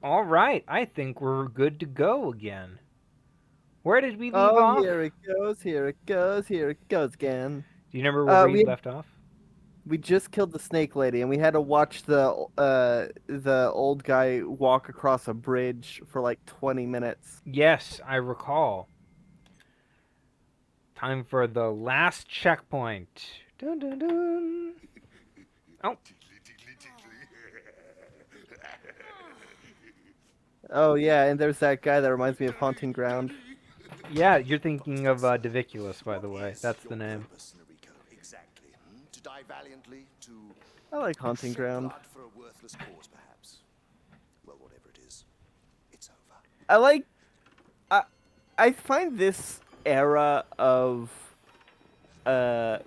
All right, I think we're good to go again. Where did we leave Oh, off? here it goes, here it goes, here it goes again. Do you remember where we We left off? we just killed the snake lady, and we had to watch the old guy walk across a bridge for like 20 minutes. Yes, I recall. Time for the last checkpoint. Dun dun dun. Oh, Oh yeah, and there's that guy that reminds me of Haunting Ground. yeah, you're thinking of Diviculus, by the What way. is That's the your name. purpose, Nariko, exactly? To die valiantly, I like to Haunting shed Ground. blood for a worthless cause, perhaps? Well, whatever it is, it's over. I like I I find this era of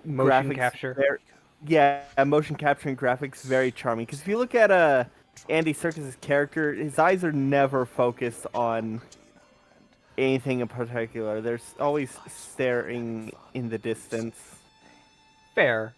Motion graphics capture. very yeah, motion capture and graphics very charming because if you look at Andy Serkis's character, his eyes are never focused on Pretty, and anything in particular. They're always life's full of having staring fun, in the you say. distance. Fair.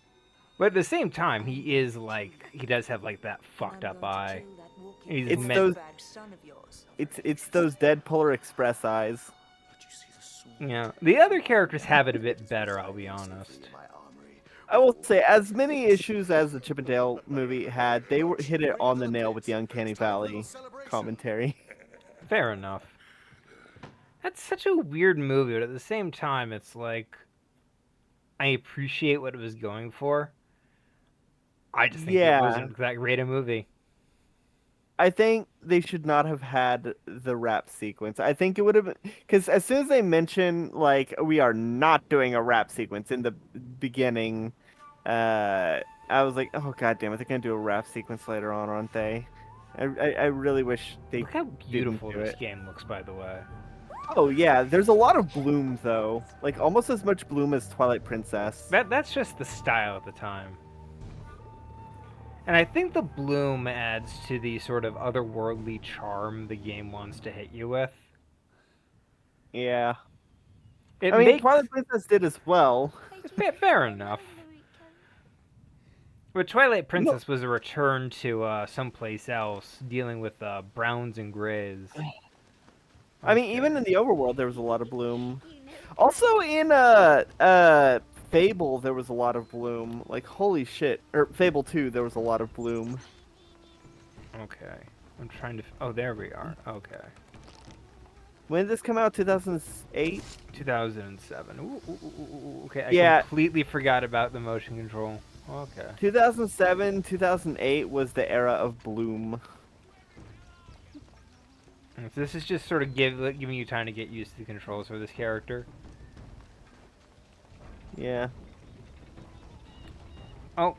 But at the same time, he is like, he does have like that fucked I'm up going to eye. kill that walking He's It's meant, those bag son of yours. it's those dead Polar Express eyes. But you see the sword. yeah. The other characters have it a bit better, I'll be honest. In my armory. I will say, as many issues as the Chippendale movie had, they were hit it on the nail with the Uncanny Valley commentary. Fair enough. That's such a weird movie, but at the same time, it's like, I appreciate what it was going for. I just think it Yeah, wasn't that great a movie. I think they should not have had the rap sequence. I think it would have because as soon as they mention like we are not doing a rap sequence in the beginning, I was like, oh god damn it, they're gonna do a rap sequence later on, aren't they? I really wish they Look how didn't beautiful do this it. game looks, by the way. Oh yeah, there's a lot of bloom though, like almost as much bloom as Twilight Princess. That's just the style at the time. And I think the bloom adds to the sort of otherworldly charm the game wants to hit you with. Yeah, It I mean makes Twilight Princess did as well. fair enough. But Twilight No, Princess was a return to someplace else, dealing with browns and grays. I mean Okay. even in the overworld there was a lot of bloom. Also in Fable there was a lot of bloom. Like holy shit. Or Fable 2 there was a lot of bloom. Okay. I'm trying to. Oh, there we are. Okay. When did this come out? 2008? 2007. Ooh, ooh, ooh, ooh, okay, I Yeah, completely forgot about the motion control. Okay. 2007, 2008 was the era of bloom. So this is just sort of giving you time to get used to the controls for this character. Yeah. Oh,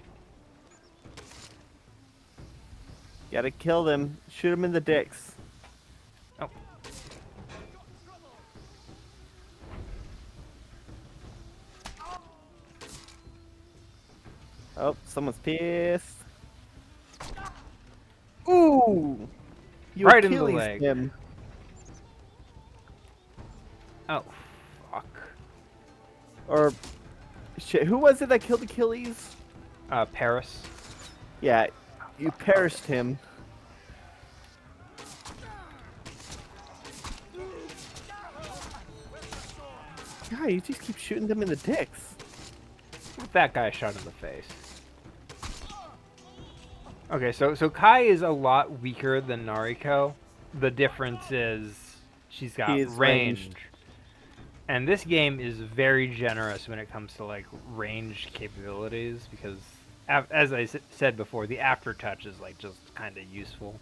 Gotta kill them. Shoot them in the dicks. oh. Oh, someone's pissed. Ooh! You Right in the Achilles leg. him. Oh, fuck. Or shit, who was it that killed Achilles? Paris. Yeah, Oh, you fuck. perished Okay. him. God, you just keep shooting them in the dicks. That guy shot in the face. Okay, so Kai is a lot weaker than Nariko. The difference is she's He got is range. ranged. And this game is very generous when it comes to like range capabilities because as I said before, the aftertouch is like just kind of useful.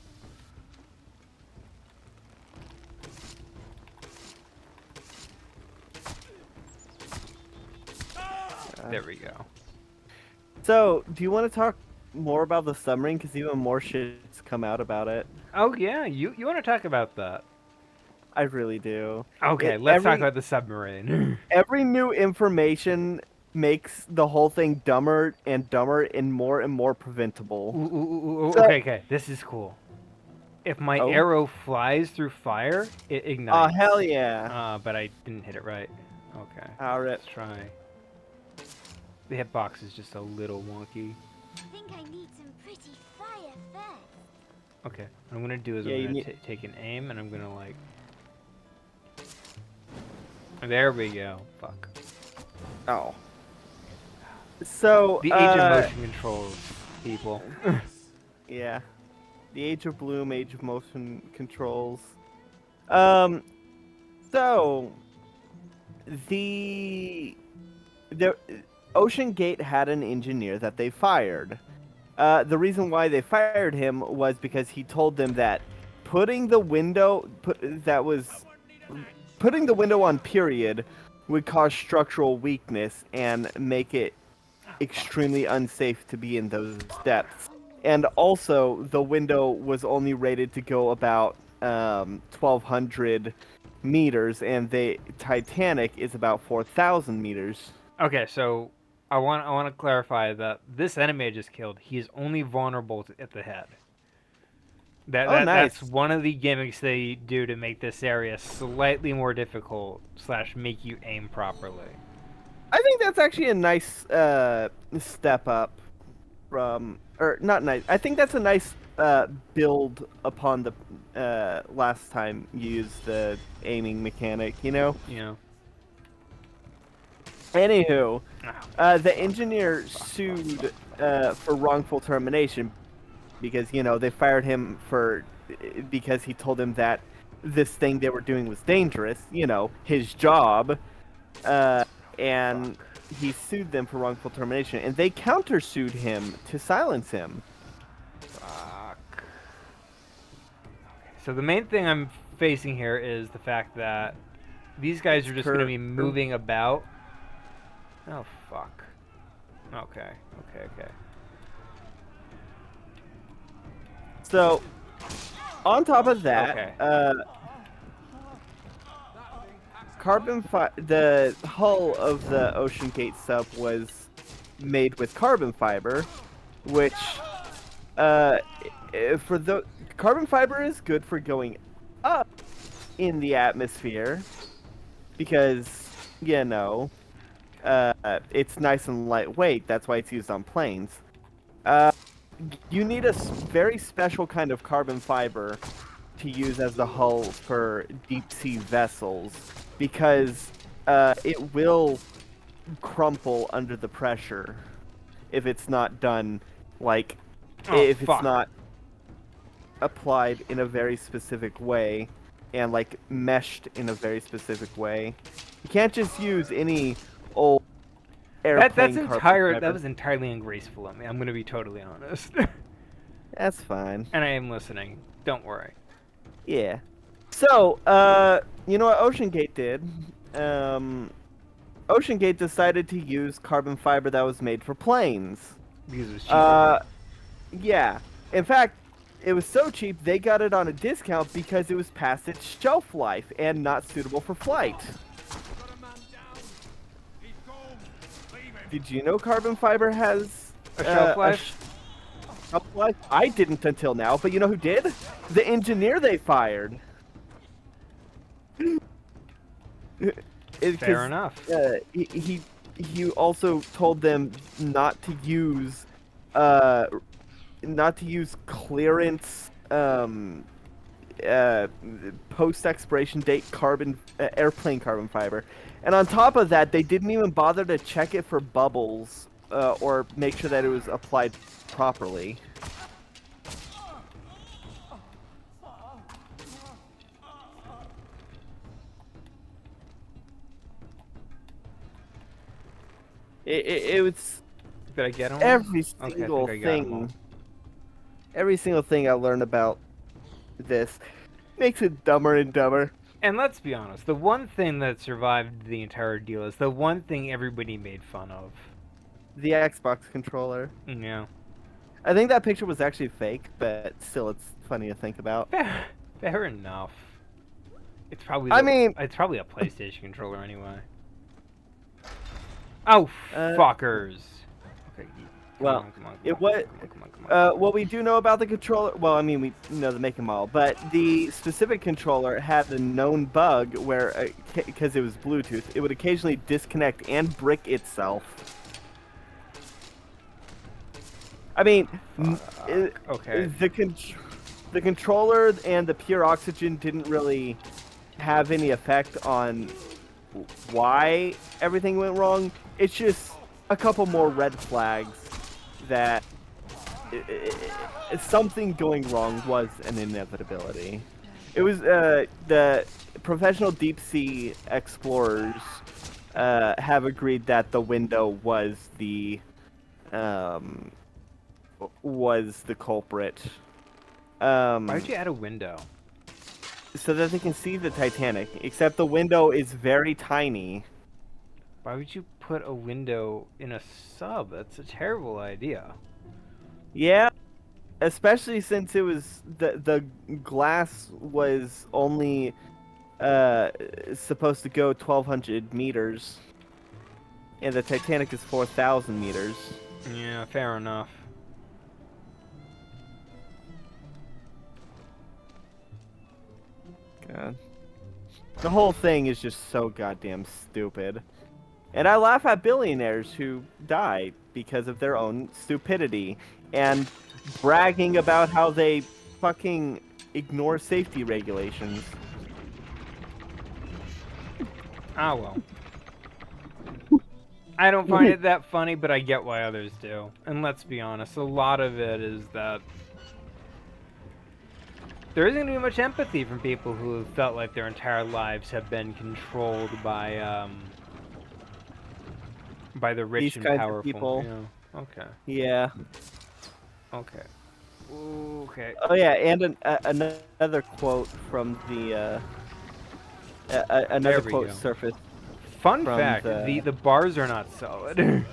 There we go. So, do you want to talk more about the submarine? Because even more shit's come out about it. Oh yeah, you want to talk about that? I really do. Okay, It let's talk about the submarine. every new information makes the whole thing dumber and more preventable. Ooh, ooh, ooh, ooh, So, okay, okay, this is cool. If my oh, arrow flies through fire, it oh ignites. hell yeah! But I didn't hit it right. Okay, Alright. let's try. The hitbox is just a little wonky. I think I need some pretty fire first. Okay, what I'm gonna do is Yeah, you I'm gonna need- take an aim and I'm gonna like. There we go. Fuck. Oh. So, The age of motion controls, people. yeah. The Age of Bloom, Age of Motion Controls. Um, so the Ocean Gate had an engineer that they fired. The reason why they fired him was because he told them that putting the window putting the window on period would cause structural weakness and make it extremely unsafe to be in those depths. And also, the window was only rated to go about 1,200 meters, and the Titanic is about 4,000 meters. Okay, so I want to clarify that this enemy I just killed, he is only vulnerable at the head. Oh, nice. That's one of the gimmicks they do to make this area slightly more difficult / make you aim properly. I think that's actually a nice step up from, or not nice. I think that's a nice build upon the last time you used the aiming mechanic. You know. You know. Anywho, Oh, the engineer sued for wrongful termination because they fired him because he told them that this thing they were doing was dangerous. His job, and he sued them for wrongful termination, and they countersued him to silence him. fuck. So the main thing I'm facing here is the fact that these guys are just going to be moving about. Oh fuck. Okay. So, on top of that, Okay. The hull of the Ocean Gate sub was made with carbon fiber, which carbon fiber is good for going up in the atmosphere because it's nice and lightweight. That's why it's used on planes. You need a very special kind of carbon fiber to use as the hull for deep sea vessels because it will crumple under the pressure if it's not done if fuck. it's not applied in a very specific way and meshed in a very specific way. You can't just use any old airplane carbon fiber. That was entirely ungraceful of me. I'm gonna be totally honest. That's fine. And I am listening. Don't worry. Yeah. So, you know what Ocean Gate did? Ocean Gate decided to use carbon fiber that was made for planes. Because it was cheaper. Yeah. In fact, it was so cheap they got it on a discount because it was past its shelf life and not suitable for flight. Did you know carbon fiber has A shelf life? Shelf life? I didn't until now, but you know who did? The engineer they fired. Fair enough. He also told them not to use clearance post expiration date airplane carbon fiber. And on top of that, they didn't even bother to check it for bubbles or make sure that it was applied properly. It was Did I get him? every I think single I got 'em all. thing. Every single thing I learned about this makes it dumber and dumber. And let's be honest, the one thing that survived the entire deal is the one thing everybody made fun of. The Xbox controller. Yeah. I think that picture was actually fake, but still, it's funny to think about. Fair enough. It's probably. It's probably a PlayStation controller anyway. Oh, fuckers. Okay. Well, what we do know about the controller, well, I mean, we know the make and model, but the specific controller had a known bug where, because it was Bluetooth, it would occasionally disconnect and brick itself. I mean, okay. the controller and the pure oxygen didn't really have any effect on why everything went wrong. It's just a couple more red flags that something going wrong was an inevitability. It was the professional deep sea explorers have agreed that the window was the culprit. Why would you add a window? So that they can see the Titanic. Except the window is very tiny. Why would you put a window in a sub? That's a terrible idea. Yeah, especially since it was the glass was only supposed to go 1,200 meters, and the Titanic is 4,000 meters. Yeah, fair enough. God. The whole thing is just so goddamn stupid. And I laugh at billionaires who die because of their own stupidity and bragging about how they fucking ignore safety regulations. Ah, well. I don't find it that funny, but I get why others do. And let's be honest, a lot of it is that there isn't going to be much empathy from people who have felt like their entire lives have been controlled by the rich These and kinds of powerful. people. Yeah. Okay. Yeah. Okay. Ooh, okay. Oh yeah, and another quote from the another There we quote go. surfaced. Fun From fact: the bars are not solid.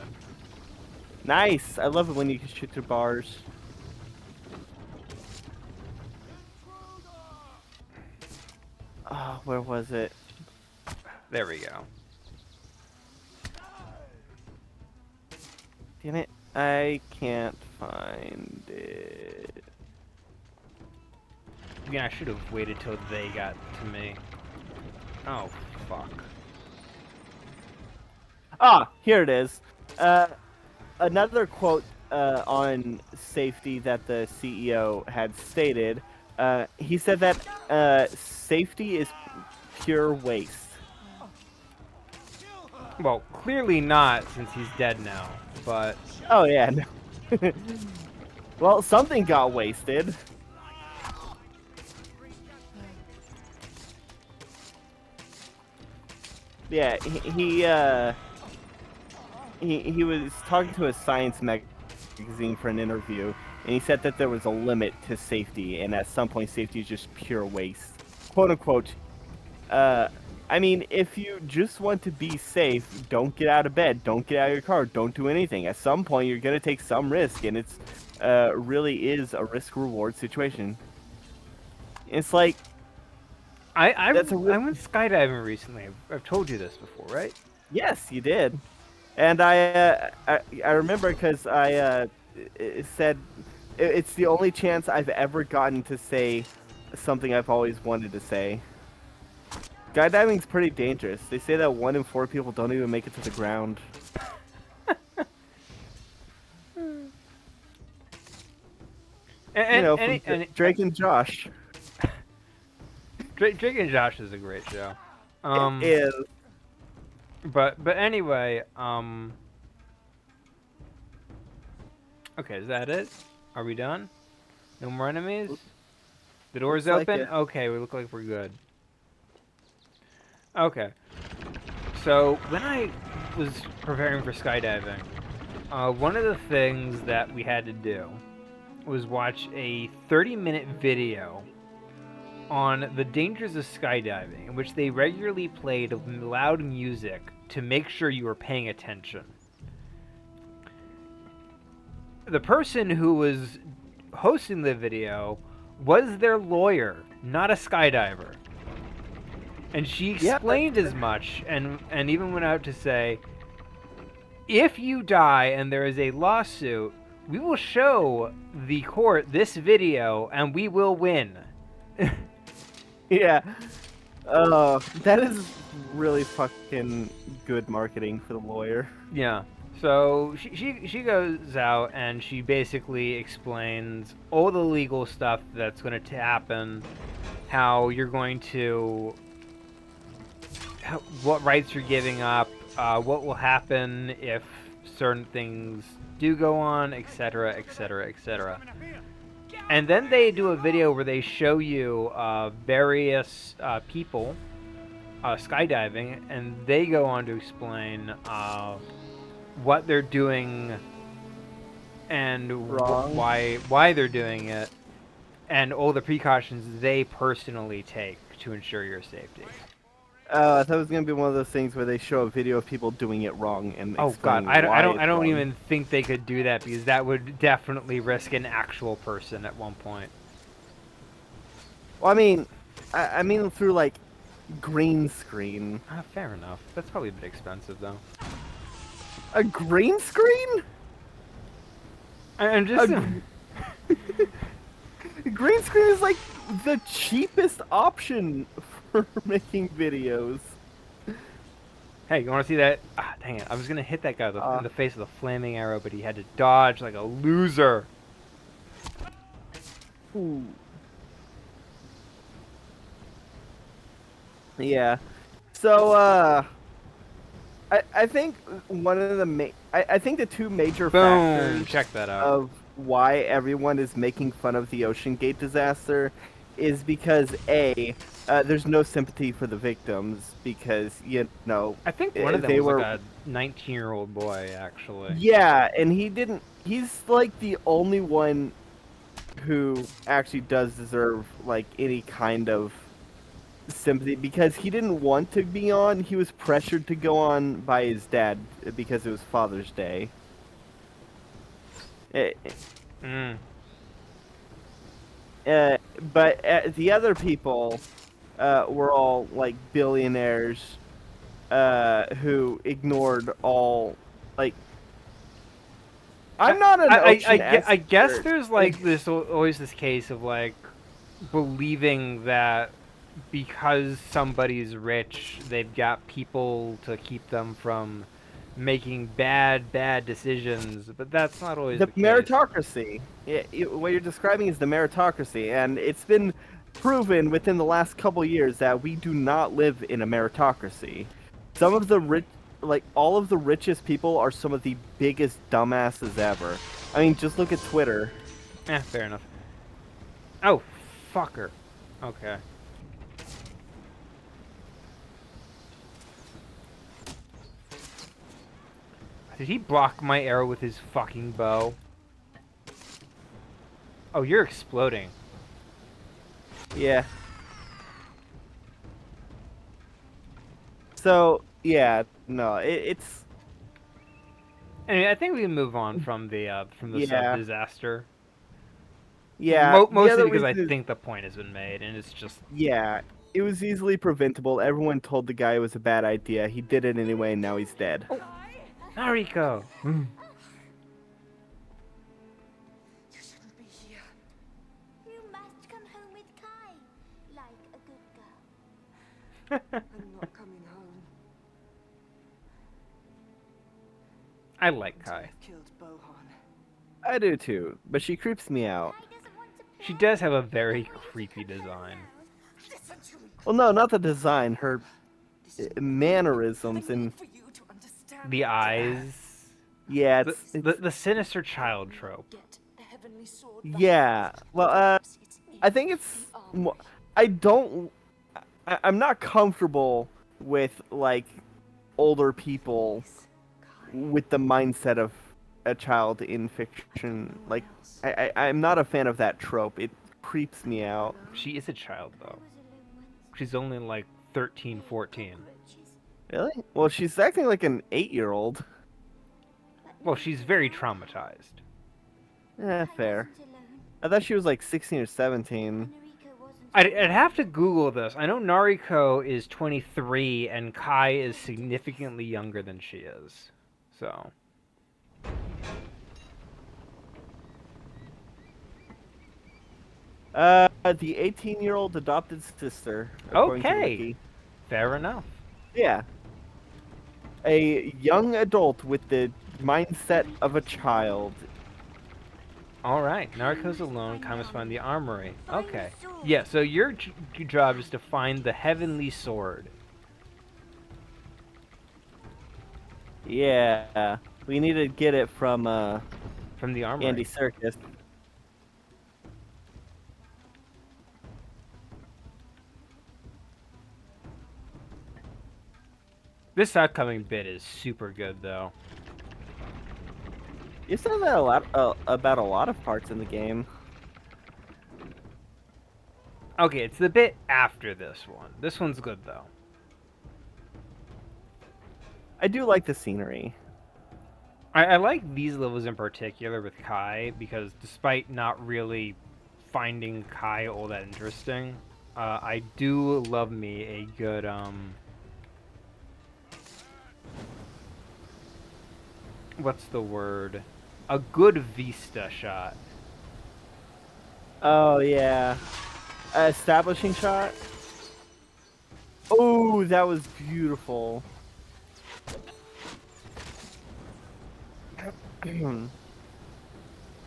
Nice. I love it when you can shoot through bars. Oh, where was it? There we go. Damn it. I can't find it. Yeah, I should have waited till they got to me. Oh, fuck. Ah, here it is. Another quote on safety that the CEO had stated. He said that safety is pure waste. Well, clearly not, since he's dead now. But Oh yeah. No. Well, something got wasted. Yeah, he was talking to a science magazine for an interview, and he said that there was a limit to safety, and at some point safety is just pure waste, quote unquote. I mean, if you just want to be safe, don't get out of bed, don't get out of your car, don't do anything. At some point, you're gonna take some risk, and it's really is a risk-reward situation. It's like I That's a real- went skydiving recently. I've told you this before, right? yes, you did, and I remember because it said it's the only chance I've ever gotten to say something I've always wanted to say. Skydiving's pretty dangerous. They say that 1 in 4 people don't even make it to the ground. And, From Drake and Josh. Drake and Josh is a great show. It is. But anyway, okay, is that it? Are we done? No more enemies? The door's Looks like open? it. Okay, we look like we're good. Okay. So, when I was preparing for skydiving, one of the things that we had to do was watch a 30-minute video on the dangers of skydiving, in which they regularly played loud music to make sure you were paying attention. The person who was hosting the video was their lawyer, not a skydiver. And she explained as much, and even went out to say, if you die and there is a lawsuit, we will show the court this video and we will win. Yeah. That is really fucking good marketing for the lawyer. Yeah. So she goes out and she basically explains all the legal stuff that's going to happen, how you're going to, what rights you're giving up, what will happen if certain things do go on, etc., etc., etc. And then they do a video where they show you various people skydiving, and they go on to explain what they're doing and Wrong. why they're doing it, and all the precautions they personally take to ensure your safety. I thought it was gonna be one of those things where they show a video of people doing it wrong and Oh God, explaining I why don't it's wrong. even think they could do that, because that would definitely risk an actual person at one point. Well, I mean through like green screen. Fair enough. That's probably a bit expensive though. A green screen? I'm just. Green screen is like the cheapest option for making videos. Hey, you want to see that? Ah, dang it! I was gonna hit that guy in the face with a flaming arrow, but he had to dodge like a loser. Ooh. Yeah. So, I think one of the I think the two major Boom! factors Check that out. of why everyone is making fun of the Ocean Gate disaster is because there's no sympathy for the victims because I think one of them they was were like a 19-year-old boy, actually. yeah, and he's like the only one who actually does deserve like any kind of sympathy because he didn't want to be on. He was pressured to go on by his dad because it was Father's Day. Mm. But the other people were all like billionaires who ignored all like. I'm not an ocean I guess expert. there's like this always this case of like believing that because somebody's rich, they've got people to keep them from making bad decisions, but that's not always the case. Meritocracy. What you're describing is the meritocracy, and it's been proven within the last couple years that we do not live in a meritocracy. Some of the rich, like all of the richest people, are some of the biggest dumbasses ever. I mean, just look at Twitter. Fair enough. Oh, fucker. Okay. Did he block my arrow with his fucking bow? Oh, you're exploding. Yeah. So, yeah, no, it's... Anyway, I think we can move on from the Yeah. sub-disaster. Yeah. Mostly because I think the point has been made, and it's just... Yeah, it was easily preventable. Everyone told the guy it was a bad idea. He did it anyway, and now he's dead. Oh. Nariko! You shouldn't be here. You must come home with Kai, like a good girl. I'm not coming home. I like Kai. I've killed Bohan. I do too, but she creeps me out. Kai doesn't want to play. She does have a very creepy design. Listen to me. Well, no, not the design. Her This is mannerisms I need and for you to understand The my eyes... yeah, The sinister child trope. Get the heavenly sword back. yeah. Well, It's I think it's. I'm not comfortable with like older people with the mindset of a child in fiction. Like, I'm not a fan of that trope. It creeps me out. She is a child, though. I was alone once. She's only like 13, 14. Really? Well, she's acting like an 8-year-old. Well, she's very traumatized. Fair. Wasn't alone. I thought she was like 16 or 17. Nariko wasn't I'd have to Google this. I know Nariko is 23 and Kai is significantly younger than she is. So. The 18-year-old adopted sister. according to Okay. Wiki. Fair enough. Yeah. A young adult with the mindset of a child. All right, Narcos alone. Kaima's find the armory. Okay. Yeah. So your job is to find the heavenly sword. Yeah, we need to get it from From the armory. Andy Serkis. This upcoming bit is super good, though. You said that a lot about a lot of parts in the game. Okay, it's the bit after this one. This one's good, though. I do like the scenery. I like these levels in particular with Kai because despite not really finding Kai all that interesting, I do love me a good what's the word? A good vista shot. Oh yeah, establishing shot. Oh, that was beautiful. All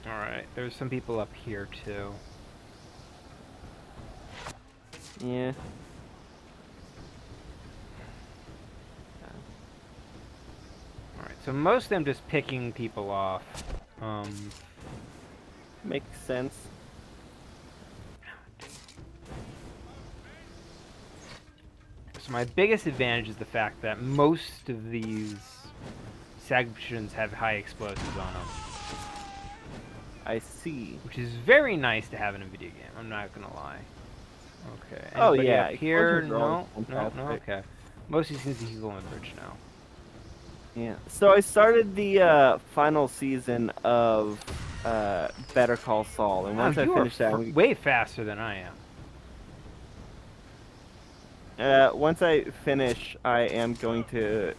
right, there's some people up here too. Yeah. All right, so most of them just picking people off. Makes sense. So my biggest advantage is the fact that most of these sections have high explosives on them, I see. which is very nice to have in a video game. I'm not gonna lie. Okay. Oh, Anybody yeah, up here? explosions are No, always no, no. fantastic. Okay. Most of these things you go on the bridge now. Yeah. So I started the final season of Better Call Saul, and once Wow, I you finish that, are way faster than I am. once I finish, I am going to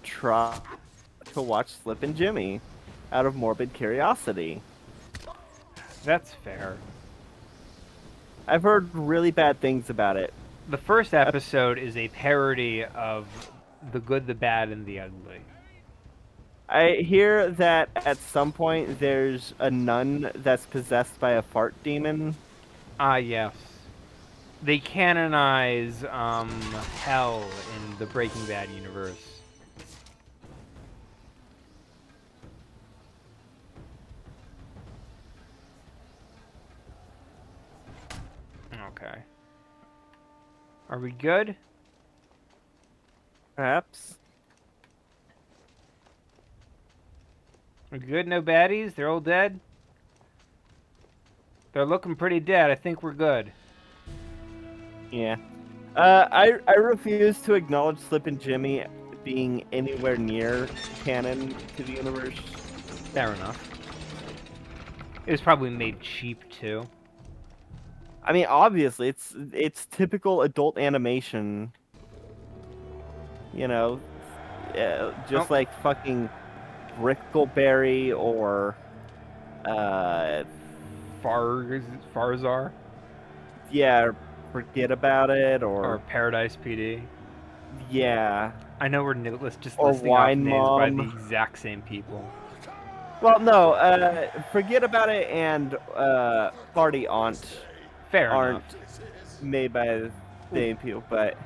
try to watch Slippin' Jimmy out of morbid curiosity. That's fair. I've heard really bad things about it. The first episode is a parody of The Good, the Bad, and the Ugly. I hear that at some point there's a nun that's possessed by a fart demon. Ah, yes. They canonize hell in the Breaking Bad universe. Okay. Are we good? Perhaps. We're good? No baddies? They're all dead? They're looking pretty dead. I think we're good. Yeah. I refuse to acknowledge Slippin' Jimmy being anywhere near canon to the universe. Fair enough. It was probably made cheap, too. I mean, obviously, it's typical adult animation. You know, just Oh. like fucking Brickleberry or Farzar? yeah, Forget About It Or or Paradise PD? yeah. I know we're just Or listing off Wine names by the Mom. exact same people. Well, no, Forget About It and Party Aunt Fair aren't enough. made by the same people, but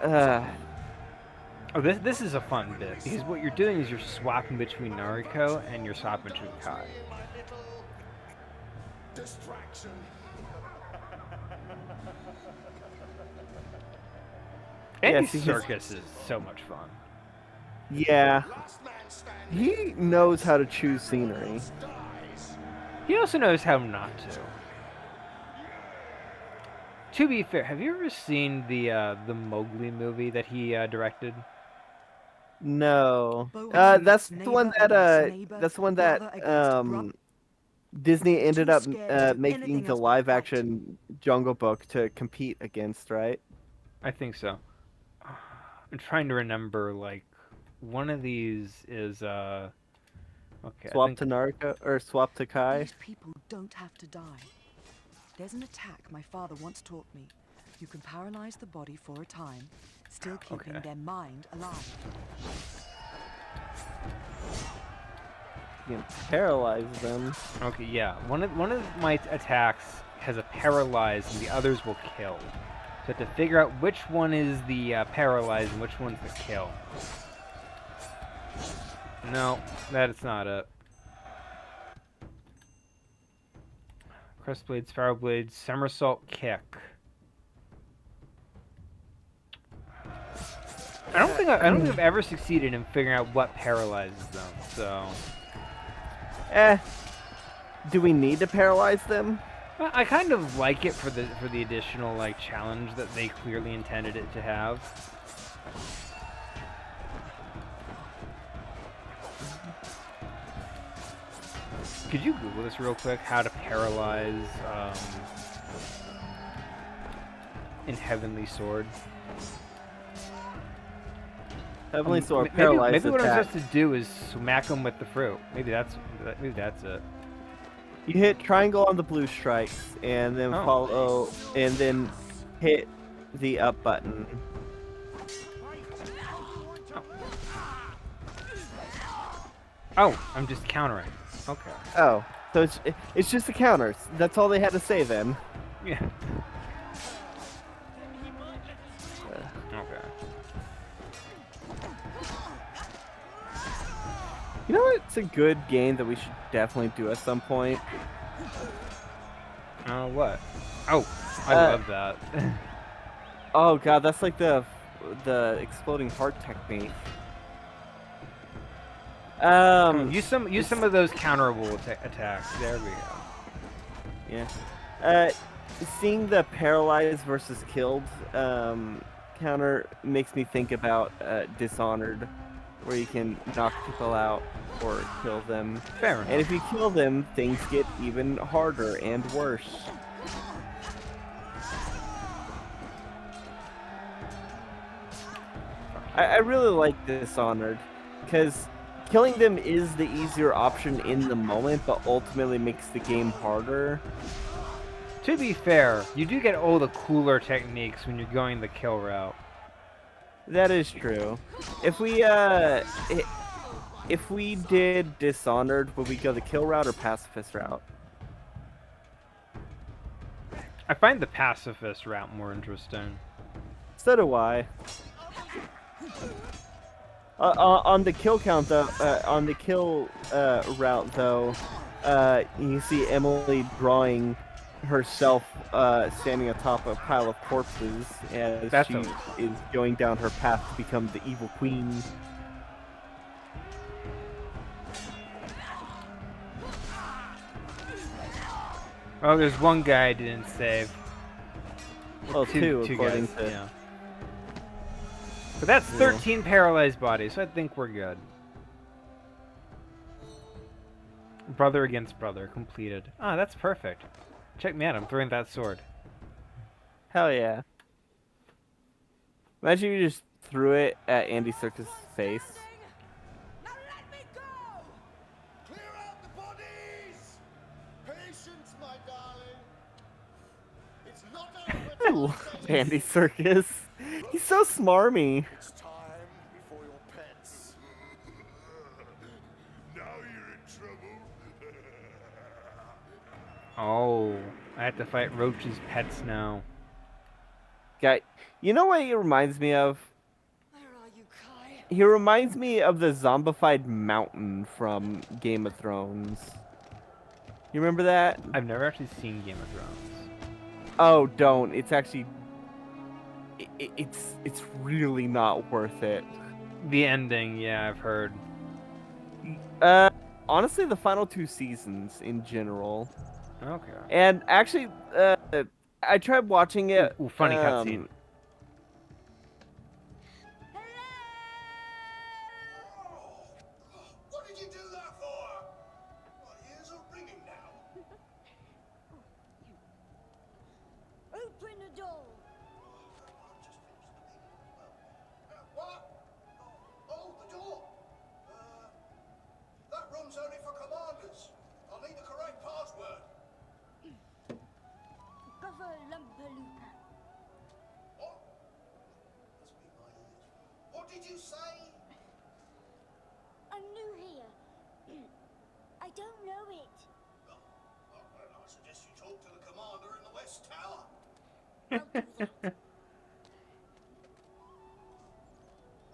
Oh, this is a fun bit, because what you're doing is you're swapping between Nariko and you're swapping between Kai. Distraction. Andy see, his- Serkis is so much fun. yeah, Last man standing he knows how to choose scenery. dies. He also knows how not to. To be fair, have you ever seen the Mowgli movie that he directed? No, Both that's neighbor the one against that neighbor, that's the one brother that against brother. Disney ended Too up scared to do making anything the else but live fight. action Jungle Book to compete against, right? I think so. I'm trying to remember, like, one of these is, okay, I Swap think to Naruto or swap to Kai. These people don't have to die. There's an attack my father once taught me. You can paralyze the body for a time, still keeping Okay. their mind alive. You can paralyze them. Okay, yeah. One of my attacks has a paralyze, and the others will kill. So I have to figure out which one is the paralyze and which one's the kill. No, that's not it. Crest blades, Pharaoh blades, somersault kick. I don't think I've ever succeeded in figuring out what paralyzes them. So. Do we need to paralyze them? I kind of like it for the additional like challenge that they clearly intended it to have. Could you Google this real quick? How to paralyze in Heavenly Sword? Heavenly Sword, Maybe paralyze what I'm attack. supposed to do is smack them with the fruit. Maybe that's it. You hit triangle on the blue strikes, and then Oh. follow, and then hit the up button. Oh, I'm just countering. Okay. Oh, so it's just the counters. That's all they had to say then. Yeah. Okay. You know what? It's a good game that we should definitely do at some point. What? Oh, I love that. Oh god, that's like the exploding heart technique. Use some of those counterable attacks. There we go. Yeah. Seeing the paralyzed versus killed counter makes me think about Dishonored, where you can knock people out or kill them. Fair enough. And if you kill them, things get even harder and worse. I really like Dishonored, because killing them is the easier option in the moment, but ultimately makes the game harder. To be fair, you do get all the cooler techniques when you're going the kill route. That is true. If we did Dishonored, would we go the kill route or pacifist route? I find the pacifist route more interesting. So do I. On the kill count though, on the kill route though, you see Emily drawing herself standing atop a pile of corpses as That's she always is going down her path to become the evil queen. Oh, there's one guy I didn't save. Well, two according guys, to. yeah. But that's 13 paralyzed bodies, so I think we're good. Brother against brother, completed. Ah, that's perfect. Check me out, I'm throwing that sword. Hell yeah. Imagine you just threw it at Andy Serkis' face. Now let me go! Clear out the bodies! Patience, my darling. It's not I love Andy Serkis. He's so smarmy. It's time for your pets. Now you're in trouble. Oh, I have to fight Roach's pets now. Guy, you know what he reminds me of? Where are you, Kai? He reminds me of the zombified mountain from Game of Thrones. You remember that? I've never actually seen Game of Thrones. Oh, don't. It's actually... It's really not worth it. The ending, yeah, I've heard. Honestly, the final 2 seasons in general. Okay. And actually, I tried watching it. Ooh, funny cutscene. What did you do that for? My ears are ringing now. Open the door. What? Oh, the door. That room's only for commanders. I'll need the correct password. Cover Lumpaloopa. don't know it. Well, then I suggest you talk to the commander in the West Tower. Won't do that.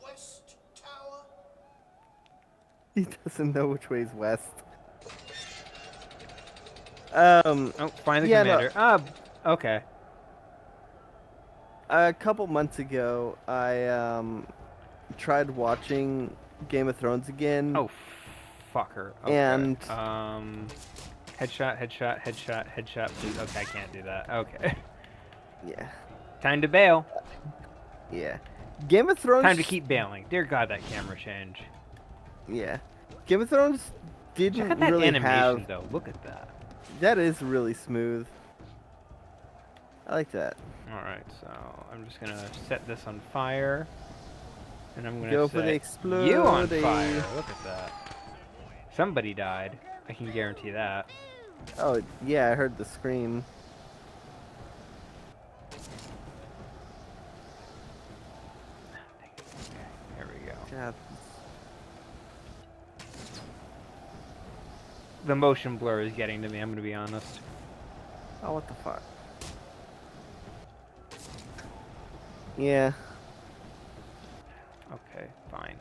West Tower? He doesn't know which way is west. Oh, find the Yeah, no. commander. Okay. A couple months ago, I tried watching Game of Thrones again. Oh, fucker. Okay. And- Headshot, headshot, headshot, headshot, please. Okay, I can't do that. Okay. Yeah, Time to bail. yeah. Game of Thrones. Time to keep bailing. Dear God, that camera change. Yeah, Game of Thrones Look didn't at that really animation, have. though. Look at that. That is really smooth. I like that. Alright, so I'm just gonna set this on fire. And I'm gonna Go for the set you on exploding. fire. Look at that. Somebody died. I can guarantee that. Oh yeah, I heard the scream. There we go. God. The motion blur is getting to me, I'm gonna be honest. Oh, what the fuck? Yeah. Okay, fine.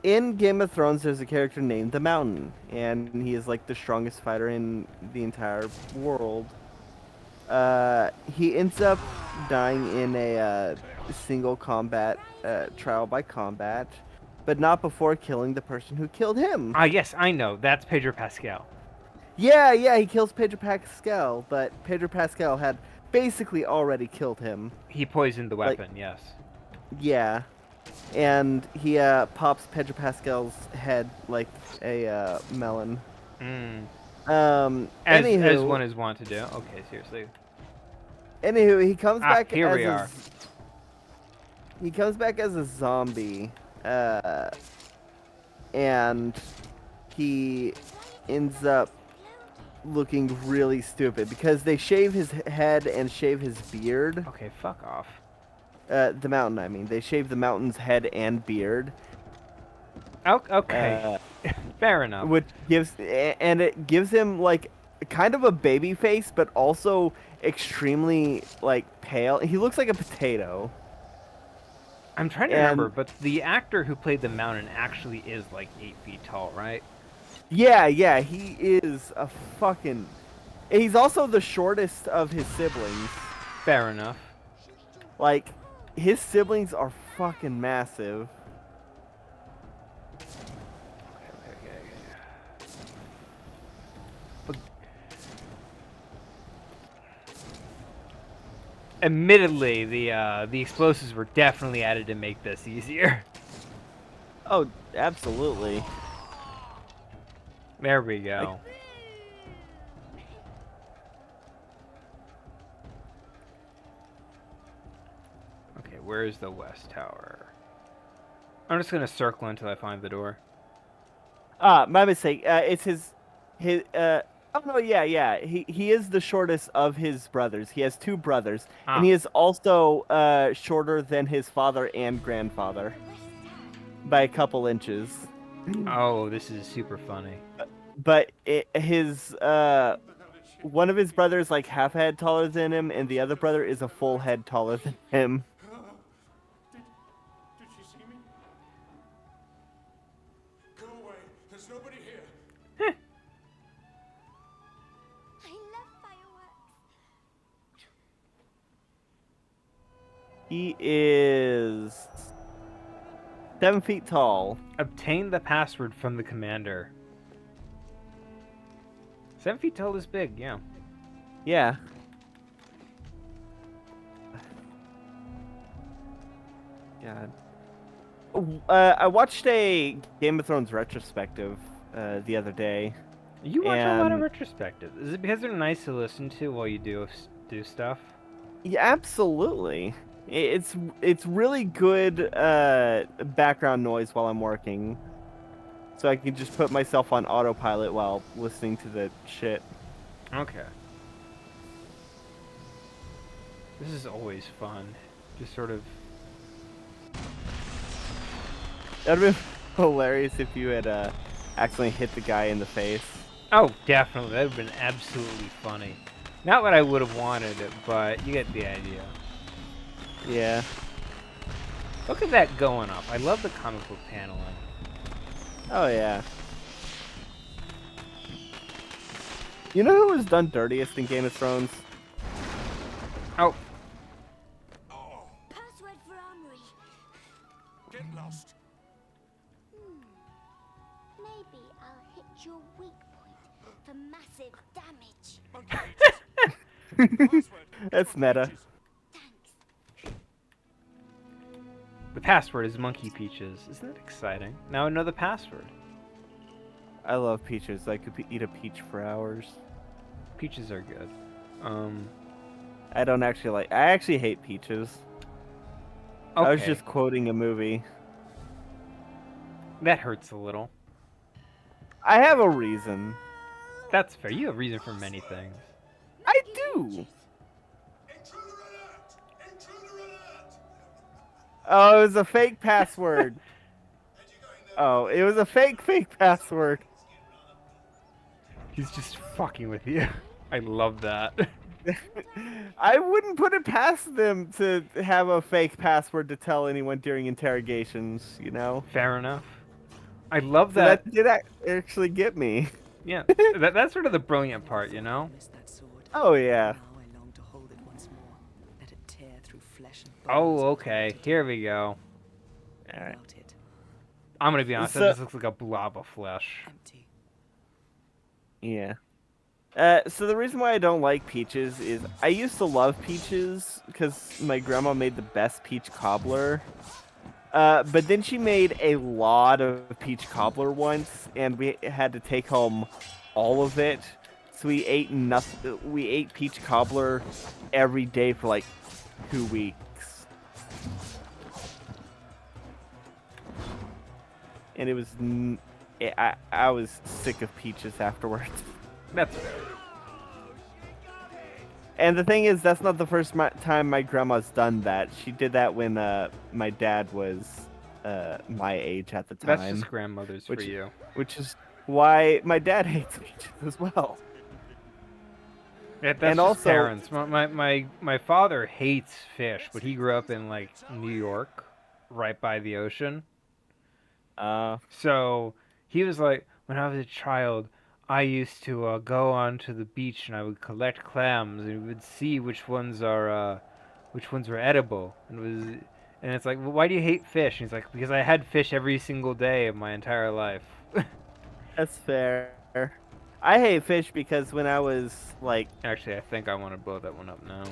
In Game of Thrones, there's a character named the Mountain, and he is like the strongest fighter in the entire world. He ends up dying in a single combat trial by combat, but not before killing the person who killed him. Ah, yes, I know. That's Pedro Pascal. Yeah, he kills Pedro Pascal, but Pedro Pascal had basically already killed him. He poisoned the Like- weapon, yes. Yeah, and he pops Pedro Pascal's head like a melon. Mm. As Anywho, one is wont to do. Okay, seriously. Anywho, he comes back here as we are. He comes back as a zombie, and he ends up looking really stupid because they shave his head and shave his beard. Okay, fuck off. The Mountain, I mean, they shave the Mountain's head and beard. Okay. Fair enough. Which gives, and it gives him like kind of a baby face, but also extremely like pale. He looks like a potato. I'm trying to and- remember, but the actor who played the Mountain actually is like 8 feet tall, right? Yeah, he is a fucking. He's also the shortest of his siblings. Fair enough. Like, his siblings are fucking massive. Okay. But admittedly, the explosives were definitely added to make this easier. Oh, absolutely. There we go. Okay, where is the West Tower? I'm just gonna circle until I find the door. My mistake. It's his. Oh no, yeah. He is the shortest of his brothers. He has two brothers, and he is also shorter than his father and grandfather by a couple inches. Oh, this is super funny. But his one of his brothers like half a head taller than him, and the other brother is a full head taller than him. Did she see me? Go away. There's nobody here. I love fireworks. He is 7 feet tall. Obtain the password from the commander. 7 feet tall is big, yeah. Yeah. God. I watched a Game of Thrones retrospective the other day. You watch a lot of And- retrospectives. Is it because they're nice to listen to while you do stuff? Yeah, absolutely. It's really good background noise while I'm working, so I can just put myself on autopilot while listening to the shit. Okay. This is always fun. Just sort of. That'd been hilarious if you had accidentally hit the guy in the face. Oh, definitely. That would have been absolutely funny. Not what I would have wanted, but you get the idea. Yeah. Look at that going up. I love the comic book paneling. Oh yeah. You know who was done dirtiest in Game of Thrones? Oh, Password for armory. Get lost. Maybe I'll hit your weak point for massive damage. That's meta. Thanks. the password is Monkey Peaches. Isn't that exciting? Now I know the password. I love peaches. I could eat a peach for hours. Peaches are good. I don't actually like. I actually hate peaches. I was Okay. just quoting a movie. That hurts a little. I have a reason. That's fair. You have reason for many things. I do. Intruder alert! Intruder alert! Oh, it was a fake password. Oh, it was a fake password. He's just fucking with you. I love that. I wouldn't put it past them to have a fake password to tell anyone during interrogations, you know? Fair enough. I love So that. that did actually get me. Yeah, that's sort of the brilliant part, you know? Miss that sword. Oh, yeah. Now I long to hold it once more. Let it tear through flesh and bones. Oh, and okay. melt it. Here we go. Alright. Melt it. I'm gonna be honest. So- That just looks like a blob of flesh. Empty. Yeah. So the reason why I don't like peaches is I used to love peaches because my grandma made the best peach cobbler. But then she made a lot of peach cobbler once, and we had to take home all of it. So we ate nothing. We ate peach cobbler every day for like 2 weeks, and it was. I was sick of peaches afterwards. That's fair. And the thing is, that's not the first time my grandma's done that. She did that when my dad was my age at the That's time, just grandmothers Which- for you. which is why my dad hates peaches as well. Yeah, that's and just also- parents. My father hates fish, but he grew up in like New York, right by the ocean. So he was like, when I was a child, I used to go onto the beach and I would collect clams and we would see which ones were edible. And it's like, well, why do you hate fish? And he's like, because I had fish every single day of my entire life. That's fair. I hate fish because when I was like, Actually, I think I want to blow that one up now.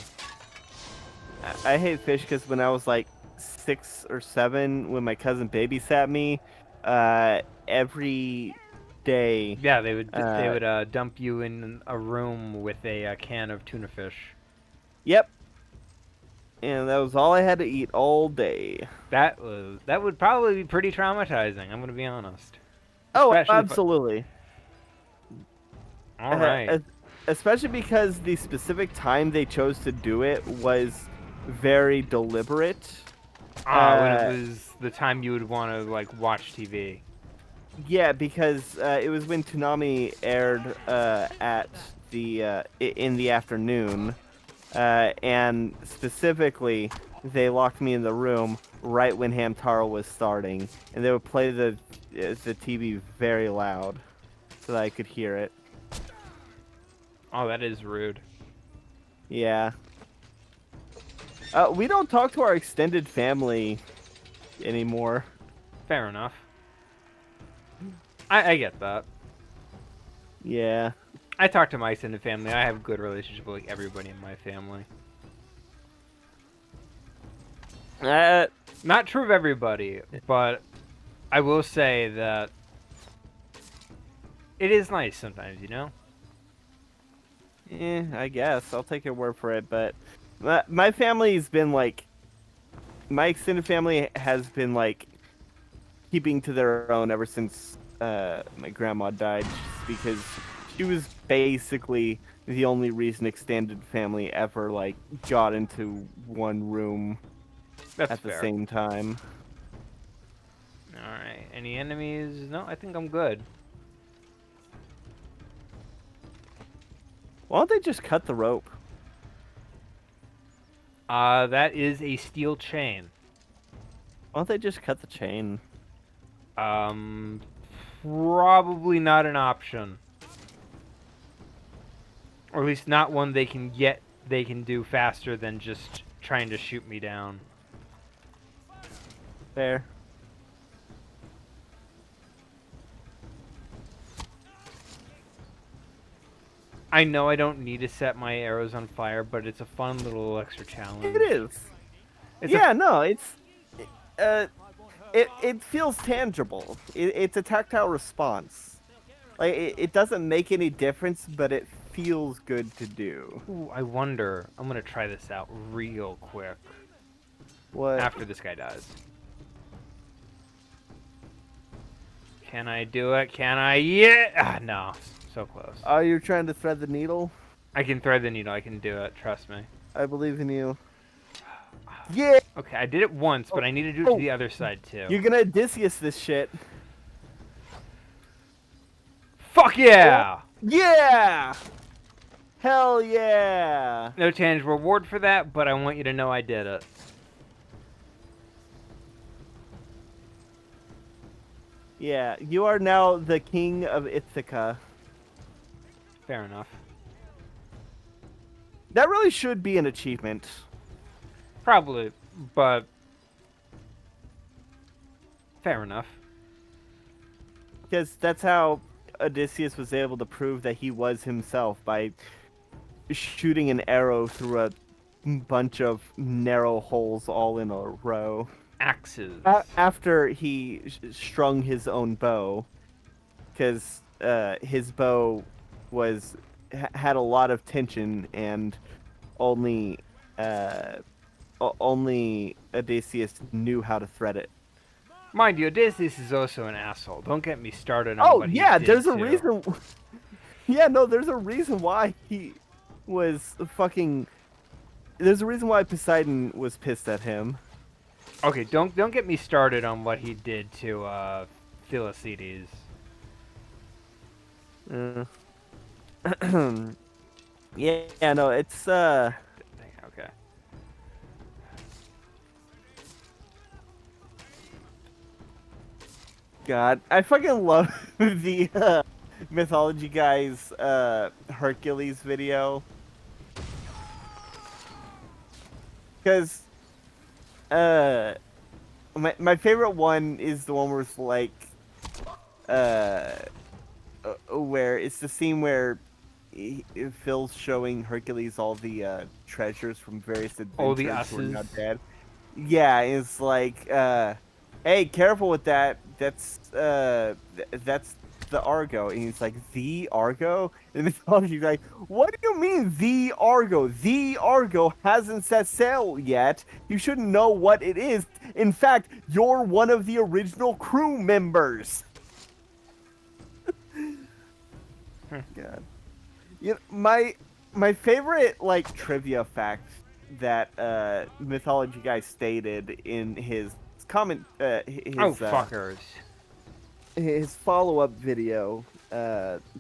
I hate fish because when I was like 6 or 7, when my cousin babysat me, every day. Yeah, they would dump you in a room with a can of tuna fish. Yep. And that was all I had to eat all day. That would probably be pretty traumatizing. I'm gonna be honest. Oh, Especially if- absolutely. All right. Especially because the specific time they chose to do it was very deliberate. When it was the time you would want to like watch TV. Yeah, because it was when Toonami aired at the in the afternoon, and specifically they locked me in the room right when Hamtaro was starting, and they would play the TV very loud so that I could hear it. Oh, that is rude. Yeah. We don't talk to our extended family anymore. Fair enough. I get that. Yeah. I talk to my extended family. I have a good relationship with like everybody in my family. Not true of everybody, but I will say that it is nice sometimes, you know? I guess. I'll take your word for it, but my family's been like, my extended family has been like keeping to their own ever since my grandma died, just because she was basically the only reason extended family ever like got into one room That's at fair. the same time. Alright. Any enemies? No, I think I'm good. Why don't they just cut the rope? That is a steel chain. Why don't they just cut the chain? Probably not an option. Or at least not one they can do faster than just trying to shoot me down. There. I know I don't need to set my arrows on fire, but it's a fun little extra challenge. It is. It's Yeah, no, it feels tangible. It's a tactile response. Like it doesn't make any difference, but it feels good to do. Ooh, I wonder. I'm gonna try this out real quick What? after this guy dies. Can I do it? Can I? Yeah. Ah, no. So close. Oh, you're trying to thread the needle? I can thread the needle. I can do it. Trust me. I believe in you. Yeah. Okay, I did it once, but I need to do it to the other side too. You're gonna Odysseus this shit. Fuck yeah! Yeah. Hell yeah. No tangible reward for that, but I want you to know I did it. Yeah, you are now the king of Ithaca. Fair enough. That really should be an achievement. Probably, but fair enough. Because that's how Odysseus was able to prove that he was himself, by shooting an arrow through a bunch of narrow holes all in a row. Axes. After he strung his own bow, because his bow had a lot of tension, and only Odysseus knew how to thread it. Mind you, Odysseus is also an asshole. Don't get me started on what he did there's a too. reason. Yeah, no, there's a reason why he was fucking. There's a reason why Poseidon was pissed at him. Okay, don't get me started on what he did to Philoctetes. Yeah, no, it's Okay. God, I fucking love the Mythology Guys Hercules video. Because my favorite one is the one where it's like where it's the scene where Phil's showing Hercules all the treasures from various adventures All the who are asses. not dead. Yeah, it's like hey, careful with that. That's the Argo. And he's like, the Argo? And he's like, what do you mean, the Argo? The Argo hasn't set sail yet. You shouldn't know what it is. In fact, you're one of the original crew members. God. You know, my favorite, like, trivia fact that Mythology Guy stated in his comment, Fuckers. his follow-up video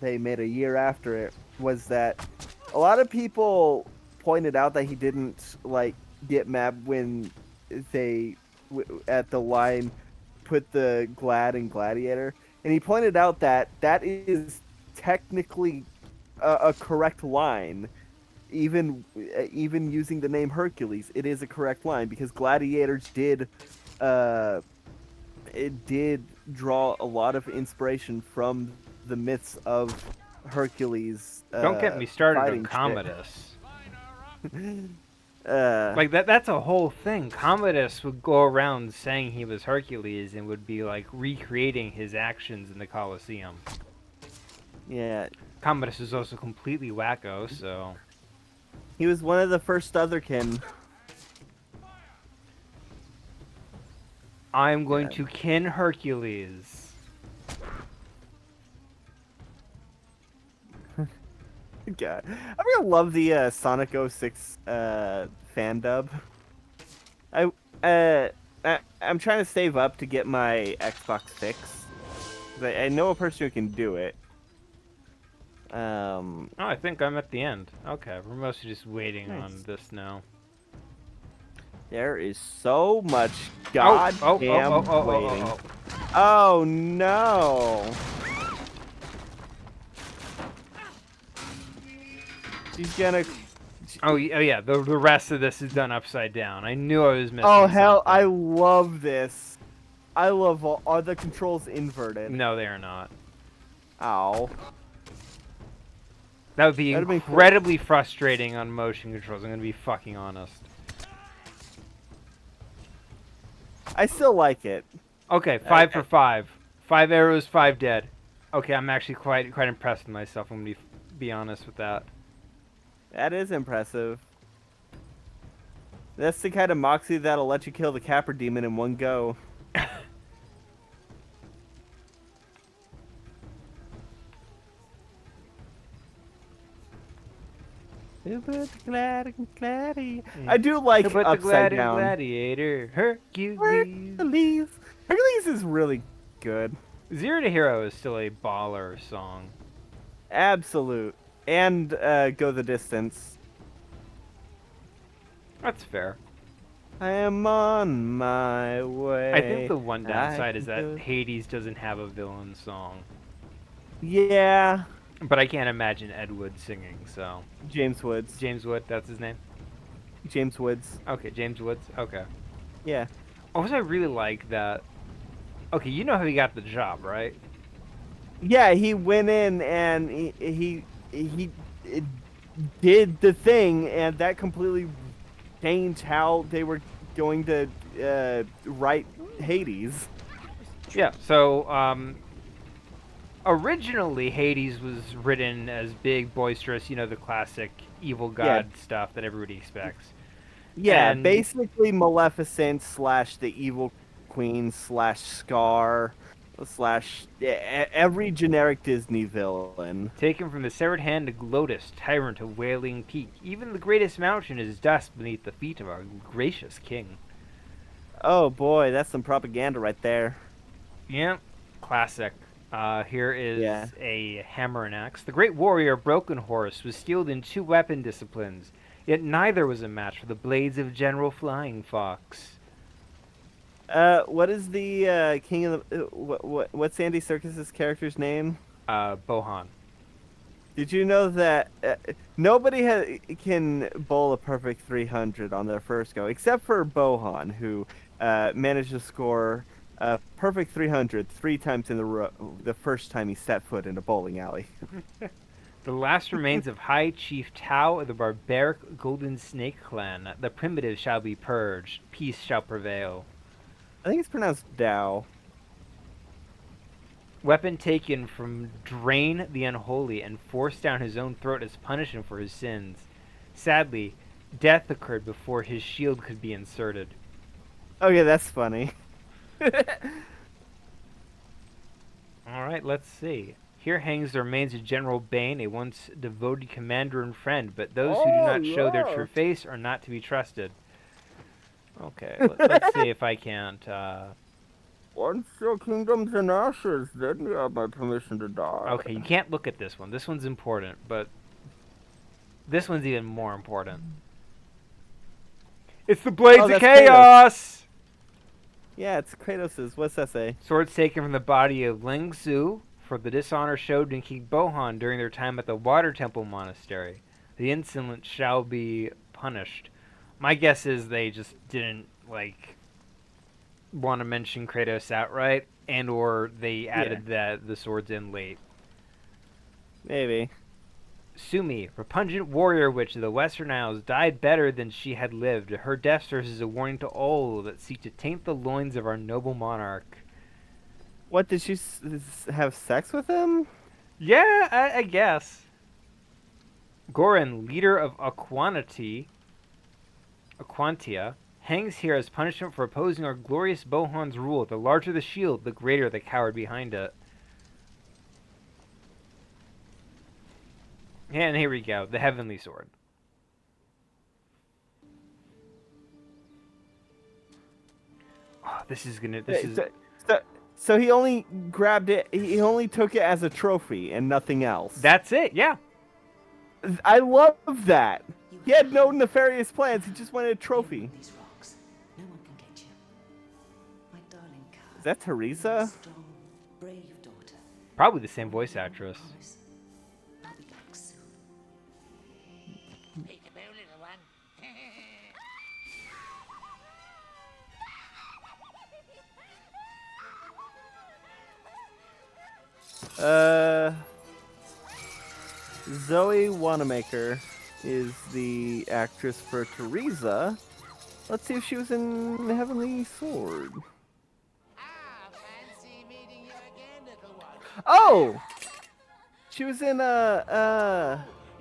they made a year after it, was that a lot of people pointed out that he didn't like get mad when they at the line put the glad in gladiator, and he pointed out that that is technically a correct line. Even using the name Hercules, it is a correct line, because gladiators did draw a lot of inspiration from the myths of Hercules. Don't get me started on fighting Commodus. shit. Like that's a whole thing. Commodus would go around saying he was Hercules and would be like recreating his actions in the Colosseum. Yeah, Commodus is also completely wacko, so he was one of the first Otherkin. I'm going to kin Hercules. God, I really love the Sonic 06 fan dub. I'm trying to save up to get my Xbox fix. I know a person who can do it. Um, Oh, I think I'm at the end. Okay, we're mostly just waiting Nice. on this now. there is so much Oh, goddamn waiting. Oh no! She's gonna. Oh, yeah, the rest of this is done upside down. I knew I was missing Oh hell! I something. love this. I love all. Are the controls inverted? No, they are not. Ow. That would be That'd been cool. incredibly frustrating on motion controls, I'm gonna be fucking honest. I still like it. Okay, 5 for 5. 5 arrows, 5 dead. Okay, I'm actually quite impressed with myself, I'm gonna be honest with that. That is impressive. That's the kind of moxie that'll let you kill the Capra Demon in one go. I do like But the upside down. gladiator, Hercules. Hercules is really good. Zero to Hero is still a baller song. Absolute. And Go the Distance. That's fair. I am on my way. I think the one downside I is can that do it. Hades doesn't have a villain song. Yeah. But I can't imagine Ed Wood singing, so. James Woods. James Wood, that's his name? James Woods. Okay, James Woods, okay. Yeah. Also, I really like that. Okay, you know how he got the job, right? Yeah, he went in and he did the thing, and that completely changed how they were going to write Hades. Yeah, so, originally Hades was written as big, boisterous, you know, the classic evil god stuff that everybody expects. Yeah, And- basically Maleficent / the Evil Queen / Scar / every generic Disney villain. Taken from the severed hand of Glotus, tyrant of Wailing Peak, even the greatest mountain is dust beneath the feet of our gracious king. Oh boy, that's some propaganda right there. Yeah, classic. Here is Yeah. a hammer and axe. The great warrior Broken Horse was steeled in 2 weapon disciplines, yet neither was a match for the blades of General Flying Fox. What is the king of the what's Andy Serkis's character's name? Bohan. Did you know that nobody can bowl a perfect 300 on their first go, except for Bohan, who managed to score a perfect 300 3 times in a row the first time he set foot in a bowling alley. The last remains of High Chief Tao of the barbaric Golden Snake Clan. The primitive shall be purged. Peace shall prevail. I think it's pronounced Dow. Weapon taken from Drain the Unholy and forced down his own throat as punishment for his sins. Sadly, death occurred before his shield could be inserted. Oh yeah, that's funny. Alright, let's see. Here hangs the remains of General Bane, a once devoted commander and friend, but those who do not show their true face are not to be trusted. Okay, let's see if I can't, Once your kingdom's in ashes, then you have my permission to die. Okay, you can't look at this one. This one's important, but this one's even more important. It's the Blades of that's Chaos! Yeah, it's Kratos's. What's that say? Swords taken from the body of Ling Su for the dishonor showed in King Bohan during their time at the Water Temple Monastery. The insolent shall be punished. My guess is they just didn't, like, want to mention Kratos outright, and or they added the swords in late. Maybe. Sumi, repugnant warrior witch of the Western Isles, died better than she had lived. Her death serves as a warning to all that seek to taint the loins of our noble monarch. What, did she have sex with him? Yeah, I guess. Goran, leader of Aquantia, hangs here as punishment for opposing our glorious Bohan's rule. The larger the shield, the greater the coward behind it. And here we go, the Heavenly Sword. Oh, this is gonna. So he only grabbed it. He only took it as a trophy and nothing else. That's it. Yeah. I love that. He had no nefarious plans. He just wanted a trophy. These rocks. No one can get you. My darling Kai. Is that Teresa? Strong, brave daughter. Probably the same voice actress. Promise. I'll be back soon. Peekaboo, little one. Zoe Wanamaker is the actress for Teresa. Let's see if she was in Heavenly Sword. Ah, fancy meeting you again, little one. Oh! She was in, You do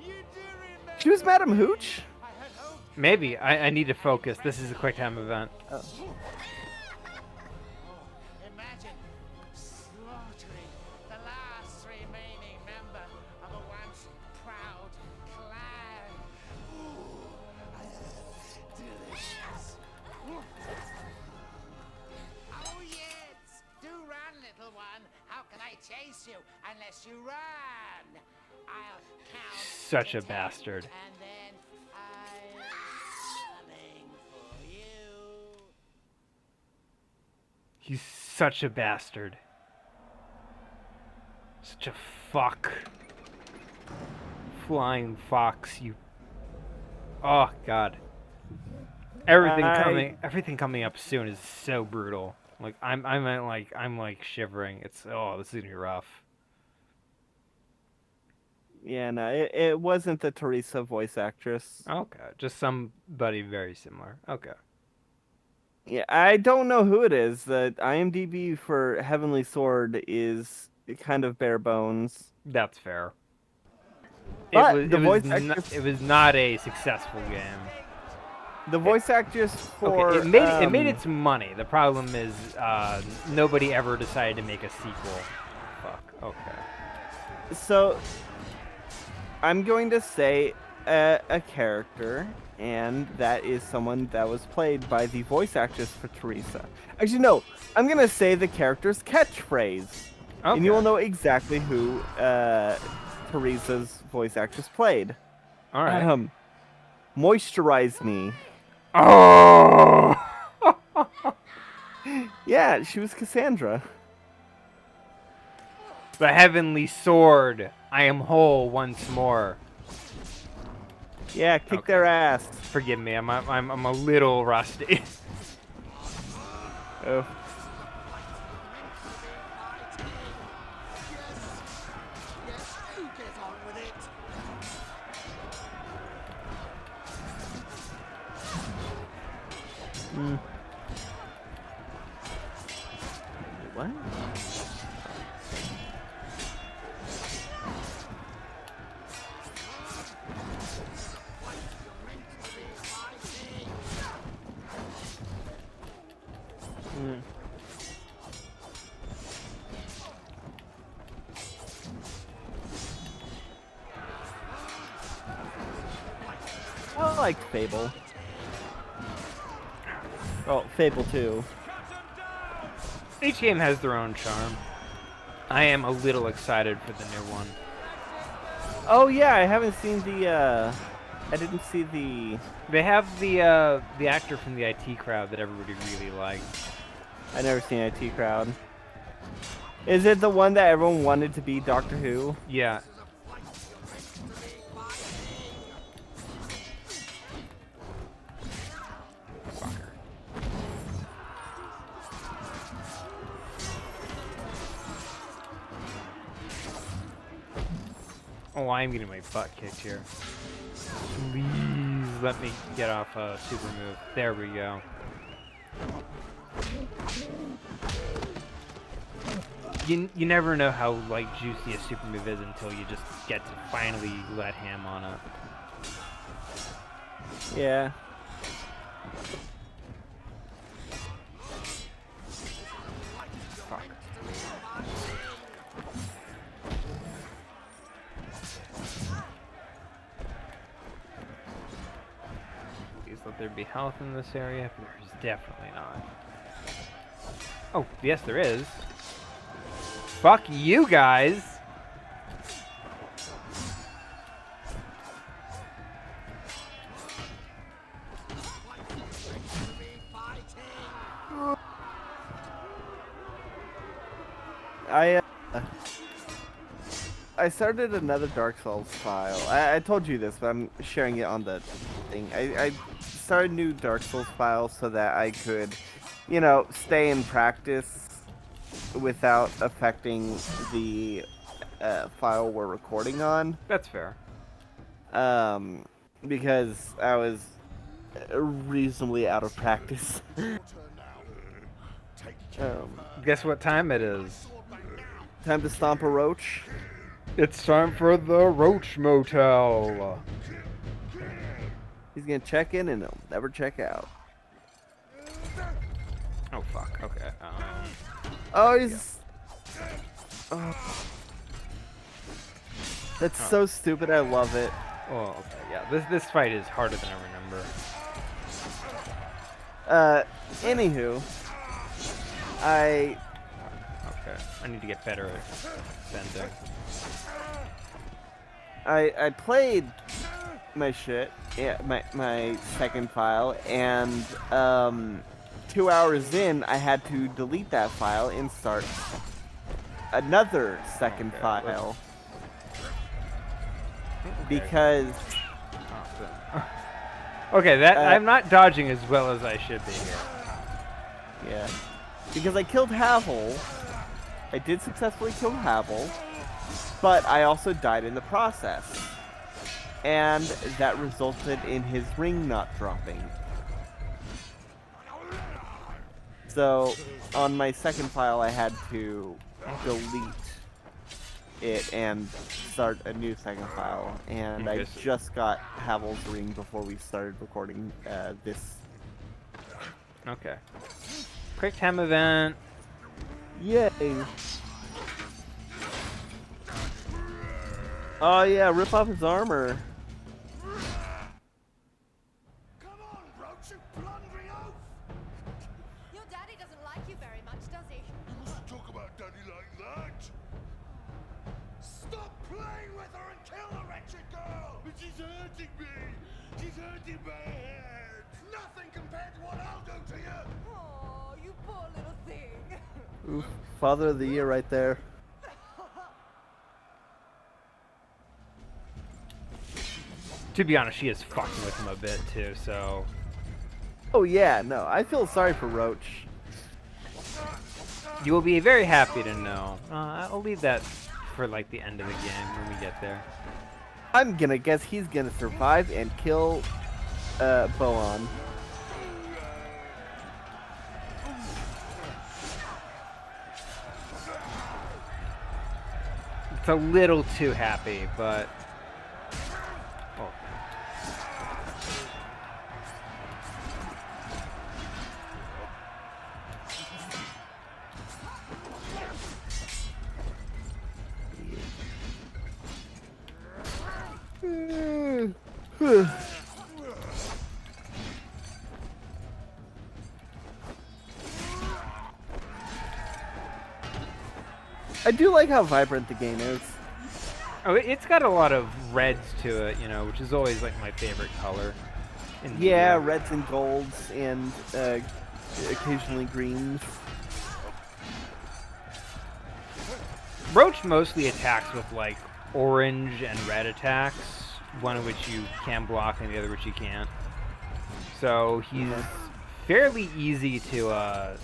remember she was Madam Hooch? I had hoped. Maybe. I need to focus. This is a quick time event. Imagine slaughtering the last remaining member of a once proud clan. Ooh, delicious. Oh yes, do run, little one. How can I chase you unless you run? I'll count Such to a 10, bastard. and then I'm coming for you. He's such a bastard. Such a fuck. Flying fox, you. Oh god. Everything coming up soon is so brutal. Like I'm like shivering. It's this is gonna be rough. Yeah, no, it wasn't the Teresa voice actress. Okay, just somebody very similar. Okay. Yeah, I don't know who it is. The IMDb for Heavenly Sword is kind of bare bones. That's fair. But the voice actress- it was not a successful game. The voice actress for Okay, it made its money. The problem is nobody ever decided to make a sequel. Fuck. Okay. So I'm going to say a character, and that is someone that was played by the voice actress for Teresa. Actually, no, I'm gonna say the character's catchphrase, and you will know exactly who Teresa's voice actress played. All right. Moisturize me. Oh. Yeah, she was Cassandra. The heavenly sword. I am whole once more. Yeah, kick Okay. their ass. Forgive me. I'm a little rusty. Oh. What? I like Fable. Oh, Fable 2. Each game has their own charm. I am a little excited for the new one. Oh yeah, I haven't seen the I didn't see the They have the actor from the IT crowd that everybody really liked. I never seen IT Crowd. Is it the one that everyone wanted to be Doctor Who? Yeah. Oh, I am getting my butt kicked here. Please let me get off a super move. There we go. You never know how like juicy a super move is until you just get to finally let him on it. Yeah. Fuck. Please let there be health in this area. There's definitely not. Oh, yes there is. Fuck you guys. I started another Dark Souls file. I told you this, but I'm sharing it on the thing. I started a new Dark Souls file so that I could, you know, stay in practice without affecting the file we're recording on. That's fair. Because I was reasonably out of practice. Guess what time it is? Time to stomp a roach. It's time for the Roach Motel. He's gonna check in and he'll never check out. Oh fuck. Okay. Oh, he's. Oh. That's so stupid. I love it. Oh, okay. Yeah. This fight is harder than I remember. Anywho, Okay. I need to get better at fencing. I played my shit, yeah, my second file, and 2 hours in, I had to delete that file and start another second file because. Okay, that I'm not dodging as well as I should be here. Yeah, because I killed Havel. I did successfully kill Havel, but I also died in the process. And that resulted in his ring not dropping. So, on my second file, I had to delete it and start a new second file. And I just got Havel's ring before we started recording this. Okay. Quick time event. Yay! Oh yeah, rip off his armor. Come on, Roach, you blundering oaf! Your daddy doesn't like you very much, does he? You mustn't talk about Daddy like that! Stop playing with her and kill the wretched girl! But she's hurting me! She's hurting my head! Nothing compared to what I'll do to you! Oh, you poor little thing. Oof, Father of the Year right there. To be honest, she is fucking with him a bit too, so. Oh yeah, no, I feel sorry for Roach. You will be very happy to know. I'll leave that for like the end of the game when we get there. I'm gonna guess he's gonna survive and kill Boan. It's a little too happy, but. Oh. I do like how vibrant the game is. Oh, it's got a lot of reds to it, you know, which is always like my favorite color. Yeah, reds and golds and occasionally greens. Roach mostly attacks with like orange and red attacks, one of which you can block and the other which you can't. So he's fairly easy to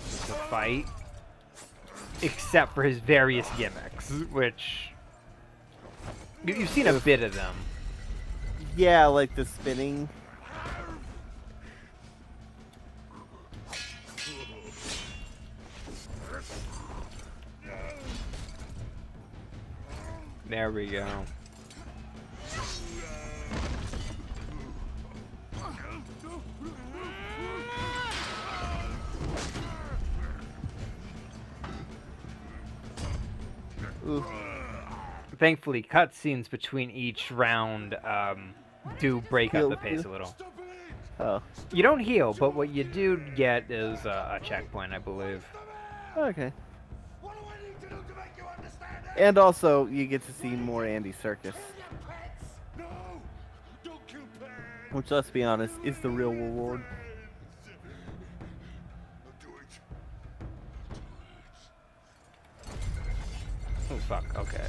fight, except for his various gimmicks, which you've seen a bit of them. Yeah, like the spinning. There we go. Ooh. Thankfully, cutscenes between each round do break up the pace a little. Oh. You don't heal, but what you do get is a checkpoint, I believe. Okay. What do I need to do to make you understand? And also, you get to see more Andy Serkis, Pets? No! Don't kill pets! which, let's be honest, is the real reward. Do it. Oh fuck. Okay.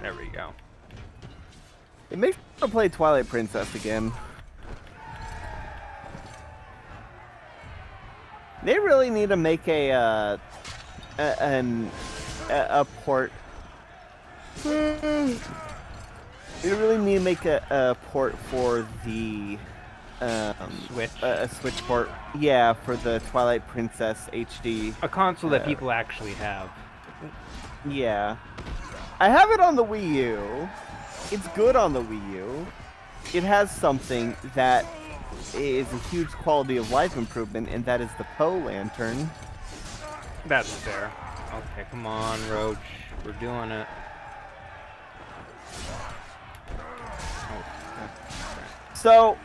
There we go. It makes me want to play Twilight Princess again. They really need to make a port. They really need to make a port for the Switch. a Switch port. Yeah, for the Twilight Princess HD. A console that people actually have. Yeah, I have it on the Wii U. It's good on the Wii U. It has something that is a huge quality of life improvement, and that is the Poe lantern. That's fair. Okay, come on, Roach. We're doing it. So,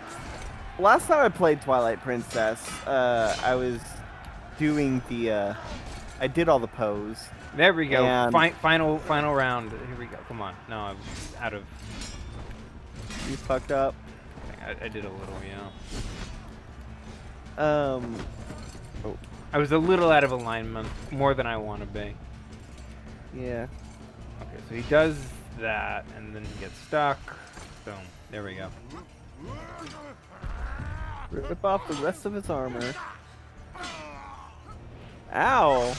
last time I played Twilight Princess, I was doing the, I did all the Poes. There we go. And- Final round. Here we go. Come on. No, I'm out of. You fucked up. I did a little, yeah. Oh, I was a little out of alignment, more than I want to be. yeah. Okay, so he does that, and then he gets stuck. Boom. There we go. Rip off the rest of his armor. Ow.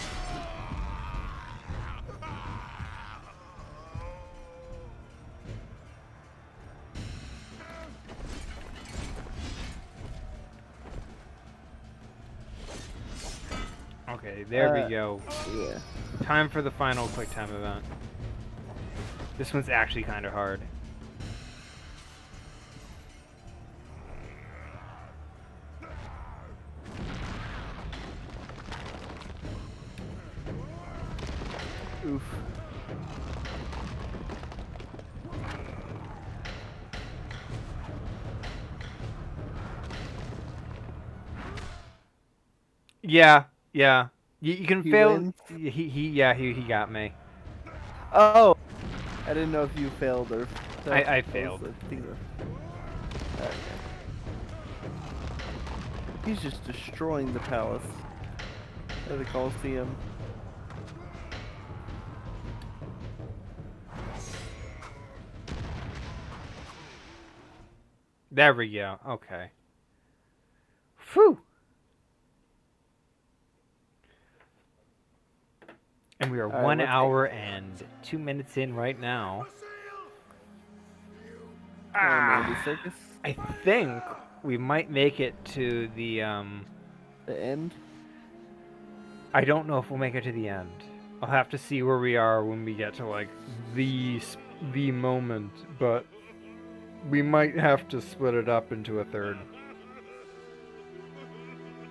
Okay, there we go. Yeah. Time for the final quick time event. This one's actually kind of hard. Oof. Yeah, yeah. You can He fail. wins? He got me. Oh, I didn't know if you failed or. I failed. Okay. He's just destroying the palace. Or the Colosseum. There we go. Okay. Phew. And we are All right, 1 let's hour and 2 minutes in right now. Andy Circus. I think we might make it to the The end. I don't know if we'll make it to the end. I'll have to see where we are when we get to like the moment, but we might have to split it up into a third.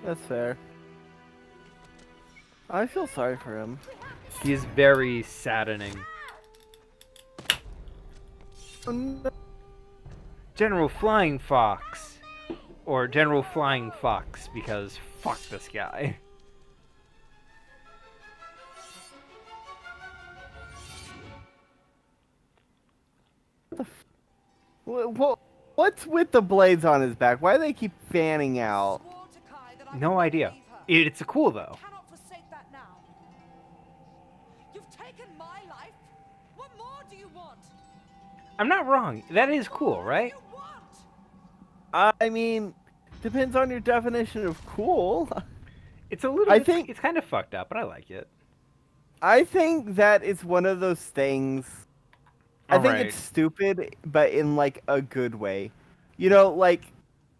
That's fair. I feel sorry for him. He is very saddening. Oh, no. General Flying Fox. Or General Flying Fox, because fuck this guy. What's with the blades on his back? Why do they keep fanning out? Swore to Kai that I No would idea. leave her. It's cool though. Cannot forsake that now. You've taken my life. What more do you want? I'm not wrong. That is cool, right? You want? I mean, depends on your definition of cool. It's a little. I think- it's kind of fucked up, but I like it. I think that it's one of those things. I think Alright. it's stupid, but in like a good way. You know, like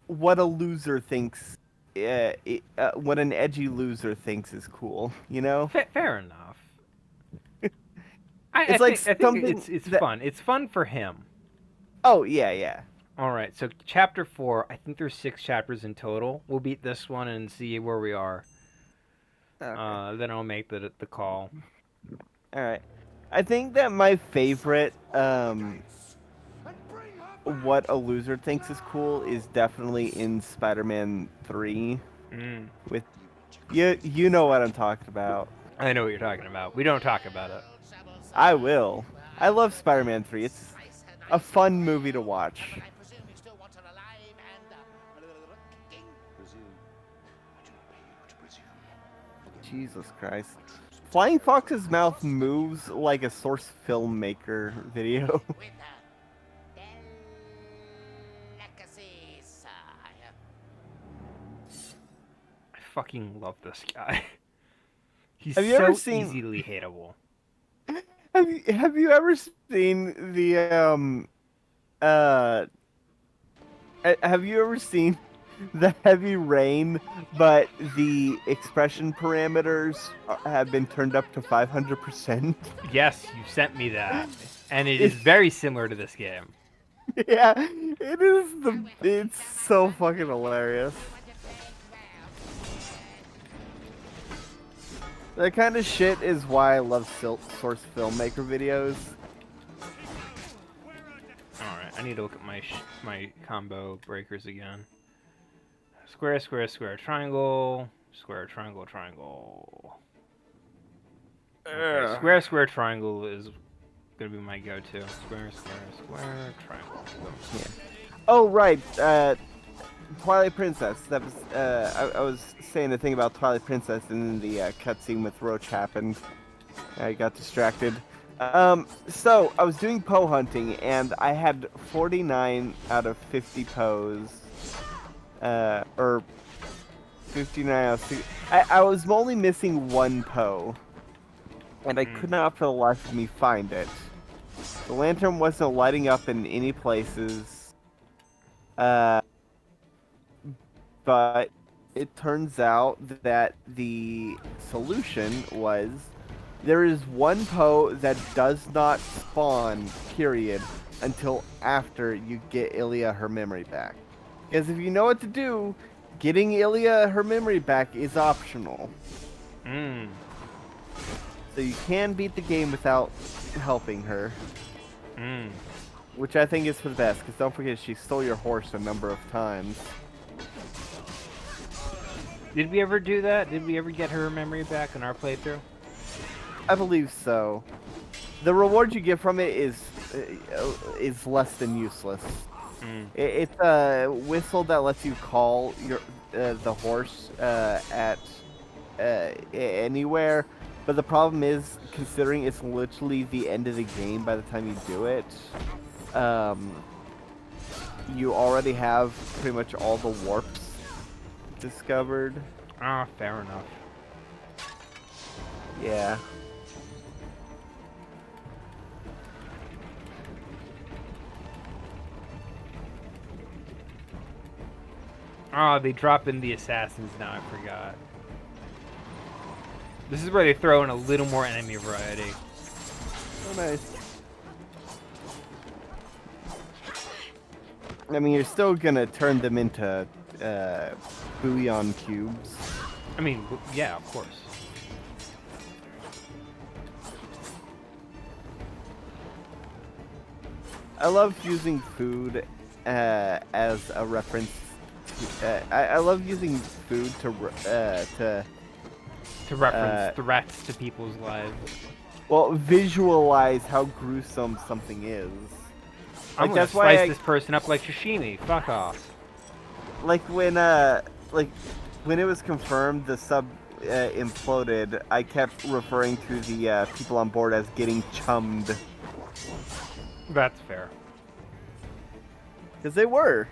what a loser thinks. What an edgy loser thinks is cool. You know. Fair enough. It's like I think something it's that- fun. It's fun for him. Oh yeah, yeah. All right, so chapter 4. I think there's 6 chapters in total. We'll beat this one and see where we are. Okay. Then I'll make the call. All right. I think that my favorite what a loser thinks is cool is definitely in Spider-Man 3 Mm. with you know what I'm talking about. I know what you're talking about. We don't talk about it. I will. I love Spider-Man 3. It's a fun movie to watch. I presume you still want her alive and kicking. Jesus Christ. Flying Fox's mouth moves like a Source filmmaker video. With delicacy, sire. I fucking love this guy. He's Have you so ever seen- easily hateable. Have you ever seen the have you ever seen the heavy rain, but the expression parameters have been turned up to 500%? Yes, you sent me that. And it is very similar to this game. Yeah, it is it's so fucking hilarious. That kind of shit is why I love Source filmmaker videos. Alright, I need to look at my combo breakers again. Square, square, square, triangle. Square, triangle, triangle. Okay, square, square, triangle is gonna be my go-to. Square, square, square, triangle. Yeah. Oh, right. Twilight Princess. That was. I was saying a thing about Twilight Princess, and then the cutscene with Roach happened. I got distracted. So I was doing Poe hunting, and I had 49 out of 50 Poes. Or 59 out of 60. I was only missing one Poe, and I could not for the life of me find it. The lantern wasn't lighting up in any places. But it turns out that the solution was there is one Poe that does not spawn, period, until after you get Ilya her memory back. Because if you know what to do, getting Ilya her memory back is optional. So you can beat the game without helping her. Which I think is for the best, because don't forget she stole your horse a number of times. Did we ever do that? Did we ever get her memory back in our playthrough? I believe so. The reward you get from it is less than useless. It's a whistle that lets you call your the horse at anywhere. But the problem is, considering it's literally the end of the game by the time you do it, you already have pretty much all the warps discovered. Ah, fair enough. Yeah. Oh, they drop in the assassins now, I forgot. This is where they throw in a little more enemy variety. Oh, nice. I mean, you're still gonna turn them into bouillon cubes. I mean, yeah, of course. I love using food as a reference. I love using food to reference threats to people's lives. Well, visualize how gruesome something is. I'm gonna slice this person up like sashimi. Fuck off. Like when it was confirmed the sub imploded, I kept referring to the people on board as getting chummed. That's fair. Because they were.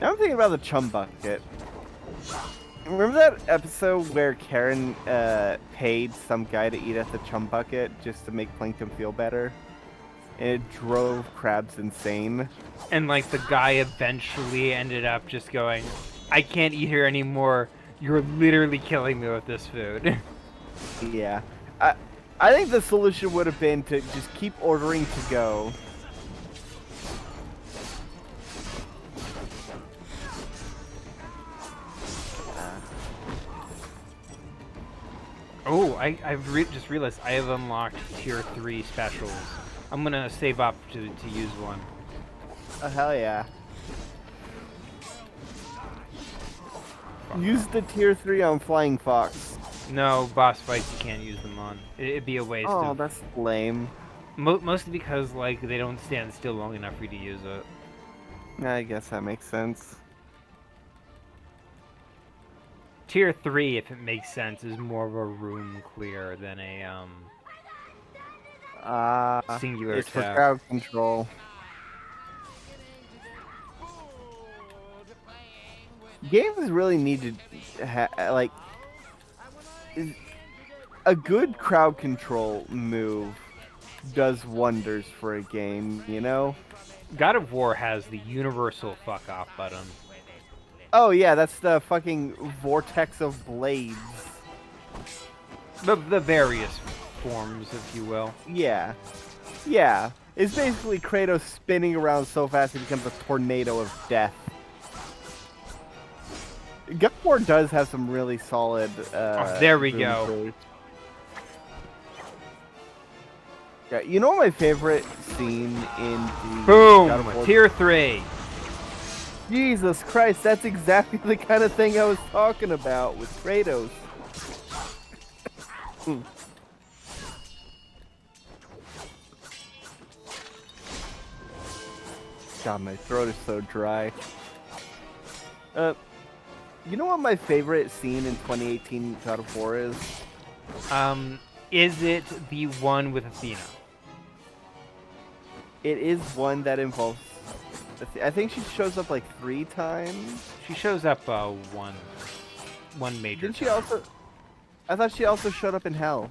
I'm thinking about the chum bucket. Remember that episode where Karen paid some guy to eat at the chum bucket just to make Plankton feel better? And it drove Krabs insane. And like the guy eventually ended up just going, I can't eat here anymore. You're literally killing me with this food. Yeah. I think the solution would have been to just keep ordering to go. Oh, I've just realized I have unlocked tier 3 specials. I'm gonna save up to use one. Oh, hell yeah. Use the tier 3 on Flying Fox. No, boss fights you can't use them on. It'd be a waste Oh, of... that's lame. Mostly because, like, they don't stand still long enough for you to use it. I guess that makes sense. Tier 3, if it makes sense, is more of a room clear than a, singular it's for attack. crowd control. Games really need to like a good crowd control move does wonders for a game, you know? God of War has the universal fuck off button. Oh yeah, that's the fucking vortex of blades. The various forms, if you will. Yeah. Yeah. It's basically Kratos spinning around so fast he becomes a tornado of death. God of War does have some really solid there we go. moves. Yeah, you know my favorite scene in the God of Boom! War? Tier 3. Jesus Christ, that's exactly the kind of thing I was talking about with Kratos. God, my throat is so dry. You know what my favorite scene in 2018 God of War is? Is it the one with Athena? It is one that involves... I think she shows up like 3 times. She shows up, one major Didn't she time. also... I thought she also showed up in Hell.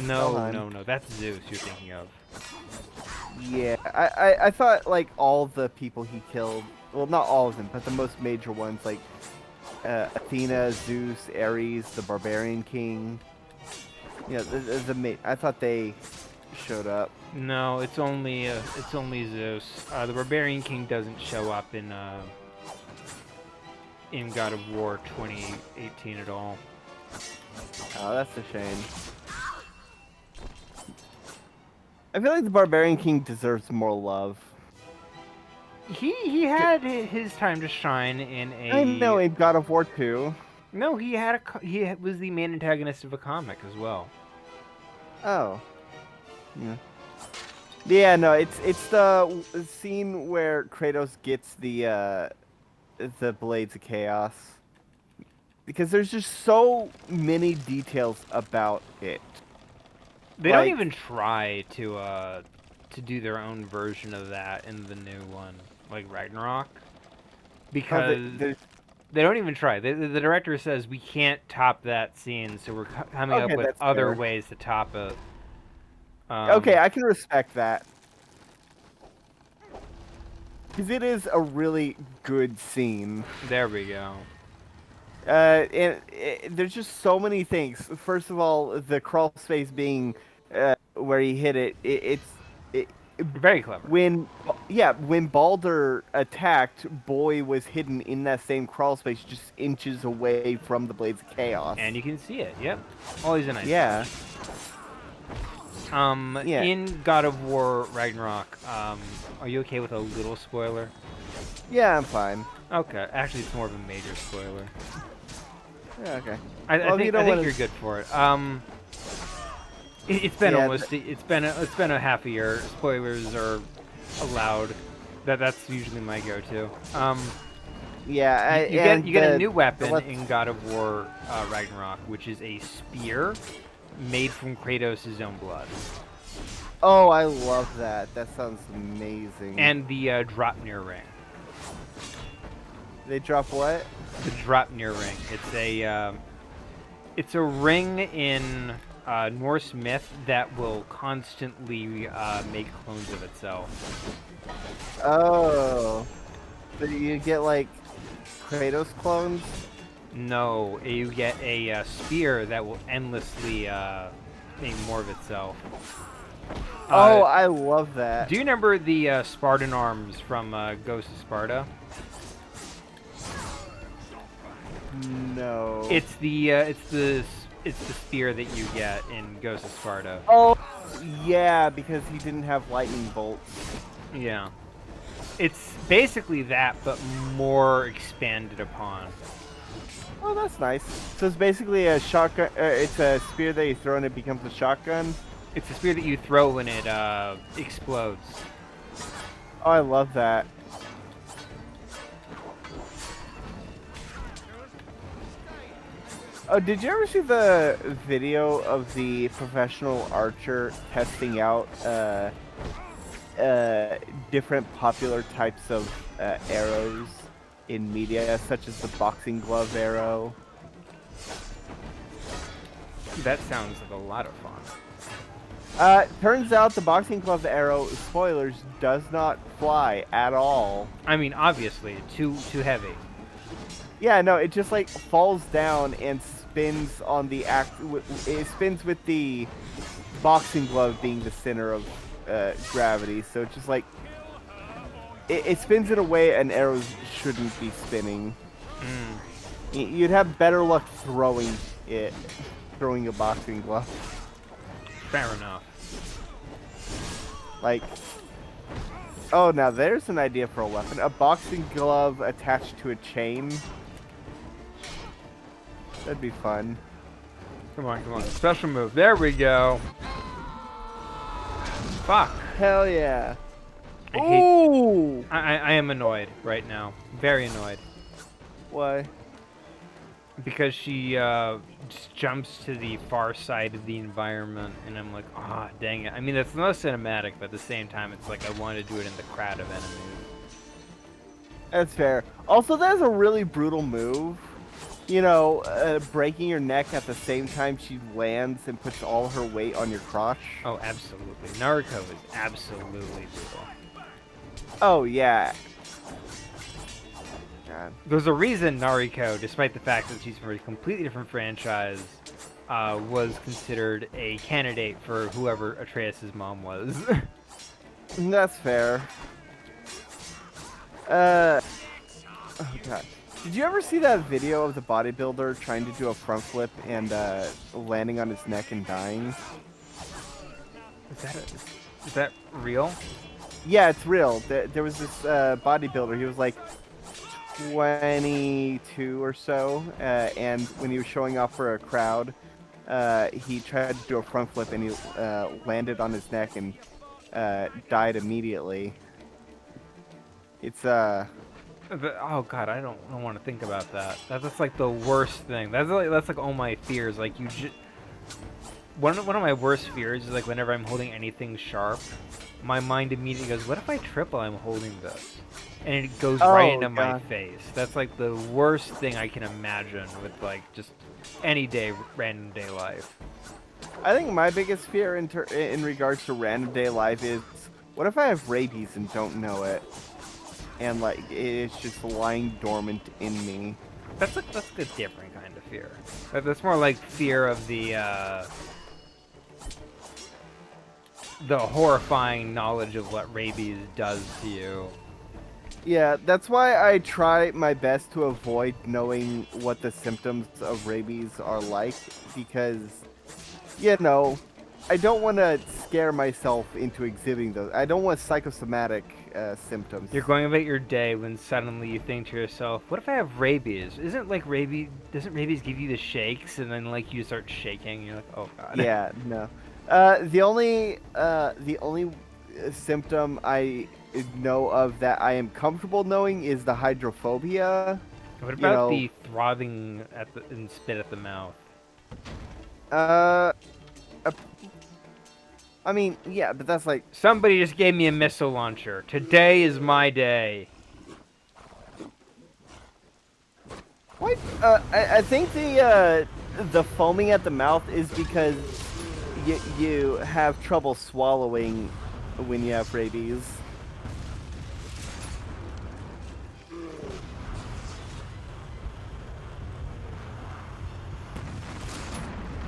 No, Valheim. no, that's Zeus you're thinking of. Yeah, I thought like all the people he killed, well not all of them, but the most major ones like Athena, Zeus, Ares, the Barbarian King. Yeah, I thought they showed up. No, it's only Zeus. The Barbarian King doesn't show up in God of War 2018 at all. Oh, that's a shame. I feel like the Barbarian King deserves more love. He had his time to shine in a. I know in God of War 2. No, he was the main antagonist of a comic as well. Oh. Yeah. Yeah, no, it's the scene where Kratos gets the Blades of Chaos. Because there's just so many details about it. They Like- don't even try to do their own version of that in the new one, like Ragnarok, because they don't even try. The director says we can't top that scene, so we're coming up Okay, with that's other fair. ways to top it. Okay, I can respect that. Because it is a really good scene. There we go. There's just so many things. First of all, the crawl space being where he hit it, it's Very clever. when Baldur attacked, Boy was hidden in that same crawl space, just inches away from the Blades of Chaos. And you can see it. Yep. Always a nice. Yeah. Yeah. In God of War Ragnarok, are you okay with a little spoiler? Yeah, I'm fine. Okay. Actually, it's more of a major spoiler. Yeah, okay. I Well, if you think don't wanna- you're good for it. It's been Yeah, almost it's been a half a year. Spoilers are allowed. That's usually my go-to. Yeah, You get a new weapon let's- in God of War Ragnarok, which is a spear made from Kratos' own blood, Oh, I love that. That sounds amazing. and the Dropnir ring. They drop what? The Dropnir ring. It's a ring in Norse myth that will constantly make clones of itself. Oh. So you get like Kratos clones? No, you get a spear that will endlessly make more of itself. Oh, I love that. Do you remember the Spartan arms from Ghost of Sparta? No. It's the spear that you get in Ghost of Sparta. Oh, yeah, because he didn't have lightning bolts. Yeah. It's basically that, but more expanded upon. Oh, that's nice. So it's basically a shotgun. It's a spear that you throw and it becomes a shotgun. It's a spear that you throw when it explodes. Oh, I love that. Oh, did you ever see the video of the professional archer testing out different popular types of arrows in media, such as the boxing glove arrow? That sounds like a lot of fun. Turns out the boxing glove arrow, spoilers, does not fly at all. I mean, obviously, too heavy. Yeah, no, it just like falls down and spins on the it spins with the boxing glove being the center of gravity. So it's just like it spins in a way an arrow shouldn't be spinning. You'd have better luck throwing a boxing glove. Fair enough. Like, oh, now there's an idea for a weapon. A boxing glove attached to a chain. That'd be fun. Come on, come on. Special move. There we go. Fuck. Hell yeah. I hate... Ooh! I am annoyed right now. Very annoyed. Why? Because she just jumps to the far side of the environment, and I'm like, ah, dang it. I mean, it's not cinematic, but at the same time, it's like I want to do it in the crowd of enemies. That's fair. Also, that's a really brutal move. You know, breaking your neck at the same time she lands and puts all her weight on your crotch. Oh, absolutely. Naruto is absolutely brutal. Oh, yeah. God. There's a reason Nariko, despite the fact that she's from a completely different franchise, was considered a candidate for whoever Atreus' mom was. That's fair. Oh, God. Did you ever see that video of the bodybuilder trying to do a front flip and landing on his neck and dying? Is that real? Yeah, it's real. There was this bodybuilder. He was like 22 or so, and when he was showing off for a crowd, he tried to do a front flip and he landed on his neck and died immediately. It's Oh god, I don't want to think about that. That's like the worst thing. That's like all my fears. Like one of my worst fears is like whenever I'm holding anything sharp, my mind immediately goes, "What if I trip while I'm holding this?" And it goes right into my face. That's like the worst thing I can imagine with like just any day, random day life. I think my biggest fear in regards to random day life is, what if I have rabies and don't know it? And like it's just lying dormant in me. That's a different kind of fear. That's more like fear of the horrifying knowledge of what rabies does to you. Yeah, that's why I try my best to avoid knowing what the symptoms of rabies are like, because, you know, I don't want to scare myself into exhibiting those. I don't want psychosomatic symptoms. You're going about your day when suddenly you think to yourself, what if I have rabies? Doesn't rabies give you the shakes, and then like you start shaking, and you're like, oh god. Yeah, no. The only symptom I know of that I am comfortable knowing is the hydrophobia. What about the throbbing and spit at the mouth? I mean, yeah, but that's like... Somebody just gave me a missile launcher. Today is my day. What? I think the foaming at the mouth is because you have trouble swallowing when you have rabies.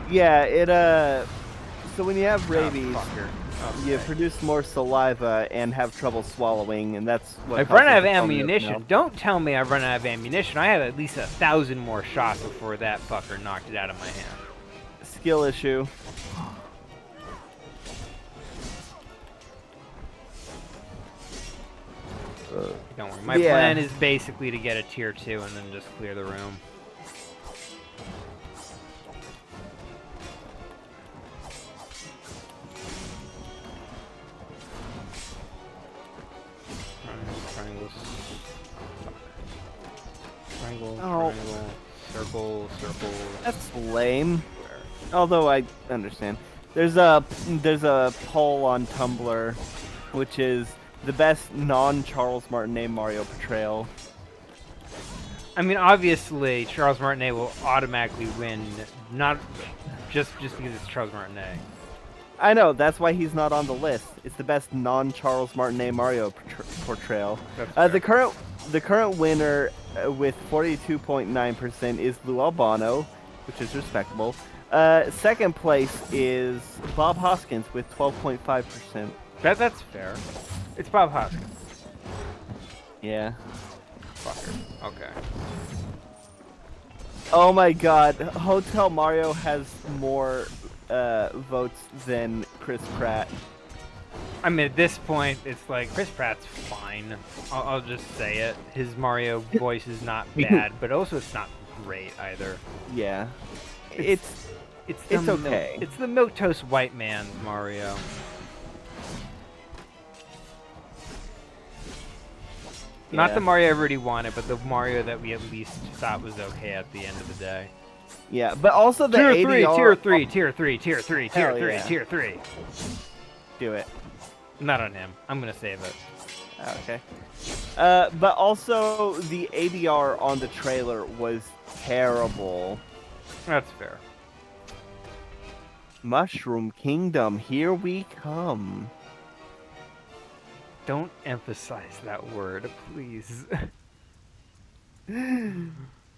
Yeah, so when you have rabies, you produce more saliva and have trouble swallowing, and that's what I've run out of ammunition. Don't tell me I've run out of ammunition. I had at least 1,000 more shots before that fucker knocked it out of my hand. Skill issue. Don't worry. My Yeah. plan is basically to get a tier 2 and then just clear the room. Triangles. Triangle, Oh. triangle, circle, circle. That's lame. Square. Although I understand. There's a poll on Tumblr, which is the best non-Charles Martinet Mario portrayal. I mean, obviously, Charles Martinet will automatically win, not just because it's Charles Martinet. I know, that's why he's not on the list. It's the best non-Charles Martinet Mario portrayal. That's fair. The current winner with 42.9% is Lou Albano, which is respectable. Second place is Bob Hoskins with 12.5%. That's fair. It's Bob Hoskins. Yeah. Fucker. Okay. Oh my god, Hotel Mario has more votes than Chris Pratt. I mean, at this point, it's like, Chris Pratt's fine. I'll just say it. His Mario voice is not bad, but also it's not great either. Yeah. It's It's okay. It's the milquetoast white man's Mario. Not Yeah. the Mario everybody wanted, but the Mario that we at least thought was okay at the end of the day. Yeah, but also the Tier ADR... 3, tier 3, tier 3, tier 3, tier Hell 3, yeah. tier 3. Do it. Not on him. I'm gonna save it. Okay. But also the ADR on the trailer was terrible. That's fair. Mushroom Kingdom, here we come. Don't emphasize that word, please.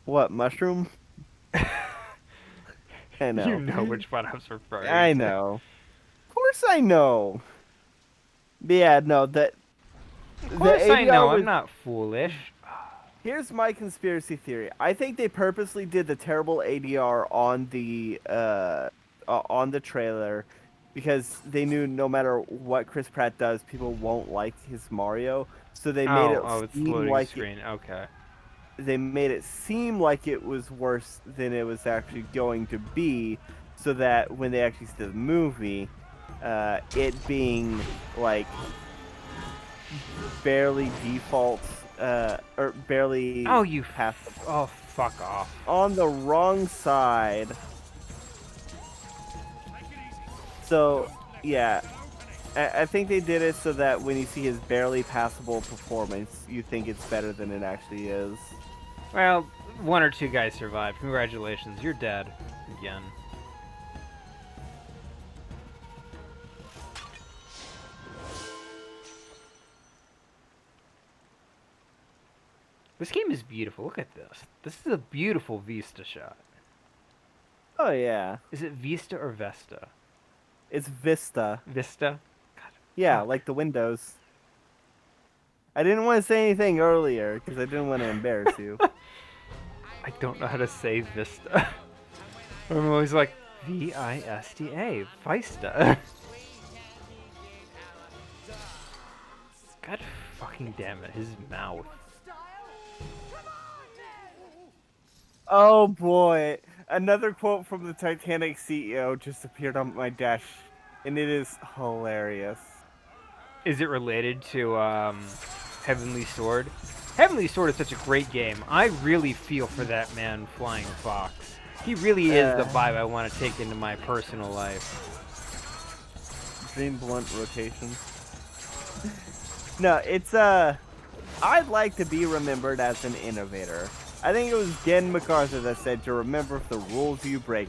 What, mushroom? I know. You know which one I was referring to. I know. Of course I know. But yeah, no, that... Of course I know. was- I'm not foolish. Here's my conspiracy theory. I think they purposely did the terrible ADR on the trailer because they knew no matter what Chris Pratt does, people won't like his Mario. So they made it's seem loading like screen. Okay. they made it seem like it was worse than it was actually going to be, so that when they actually see the movie, it being like barely defaults or barely Oh, you past Oh, fuck off. on the wrong side. So yeah, I think they did it so that when you see his barely passable performance, you think it's better than it actually is. Well, one or two guys survived. Congratulations, you're dead. Again. This game is beautiful. Look at this. This is a beautiful Vista shot. Oh yeah, Is it Vista or Vesta? it's Vista. Vista? Yeah, Fuck. like the windows. I didn't want to say anything earlier because I didn't want to embarrass you. I don't know how to say Vista. I'm always like, V-I-S-T-A, Vista. God fucking damn it, his mouth. Oh boy, another quote from the Titanic CEO just appeared on my dash, and it is hilarious. Is it related to Heavenly Sword? Heavenly Sword is such a great game. I really feel for that man, Flying Fox. He really is the vibe I want to take into my personal life. Dream blunt rotation. No, it's I'd like to be remembered as an innovator. I think it was Gen MacArthur that said to remember the rules you break.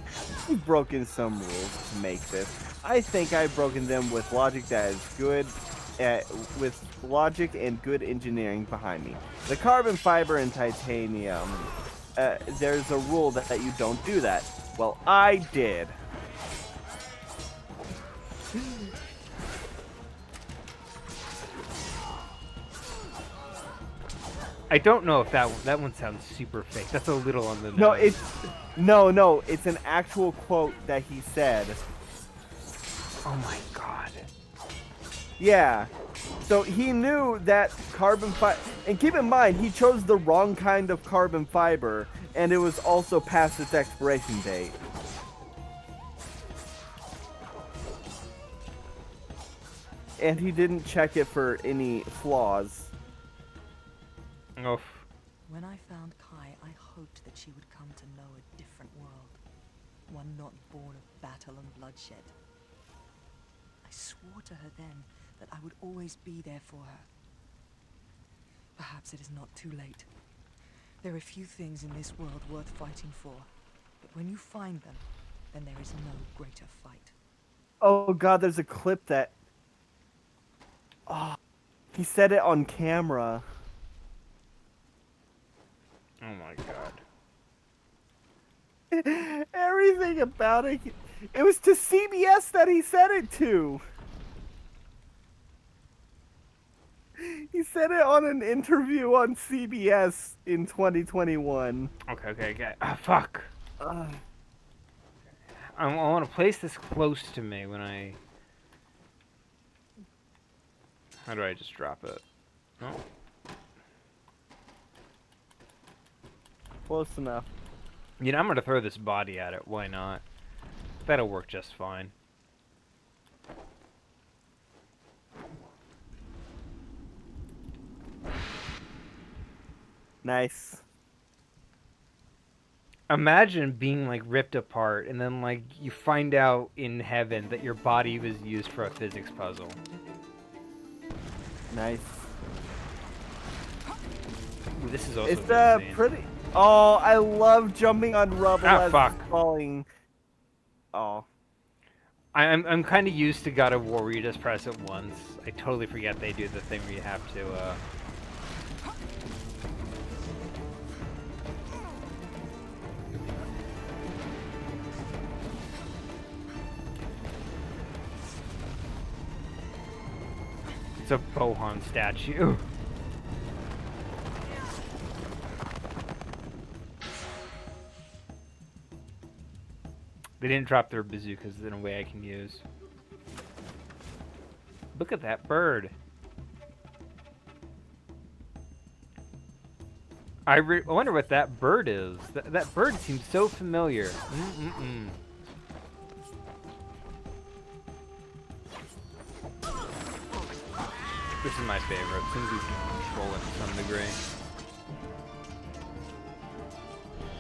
You've broken some rules to make this. I think I've broken them with logic that is good, with logic and good engineering behind me. The carbon fiber and titanium, there's a rule that you don't do that. Well, I did. I don't know if that one sounds super fake. That's a little on the nose. No, it's an actual quote that he said. Oh my god. Yeah. So he knew that carbon fiber. And keep in mind, he chose the wrong kind of carbon fiber, and it was also past its expiration date. And he didn't check it for any flaws. Oof. When I found Kai, I hoped that she would come to know a different world. One not born of battle and bloodshed. I swore to her then that I would always be there for her. Perhaps it is not too late. There are few things in this world worth fighting for, but when you find them, then there is no greater fight. Oh god, there's a clip that... Oh, he said it on camera. Oh my god. Everything about it. It was to CBS that he said it to. He said it on an interview on CBS in 2021. Okay. Ah, fuck. I want to place this close to me when I... How do I just drop it? Oh. Close enough. You know, I'm going to throw this body at it. Why not? That'll work just fine. Nice. Imagine being, like, ripped apart, and then, like, you find out in heaven that your body was used for a physics puzzle. Nice. Ooh, this is also It's insane. pretty... Oh, I love jumping on rubble Ah, as fuck. it's falling. Oh. I'm kind of used to God of War where you just press it once. I totally forget they do the thing where you have to, It's a Bohan statue. They didn't drop their bazookas in a way I can use. Look at that bird. I wonder what that bird is. That bird seems so familiar. This is my favorite, since you can control it to some degree.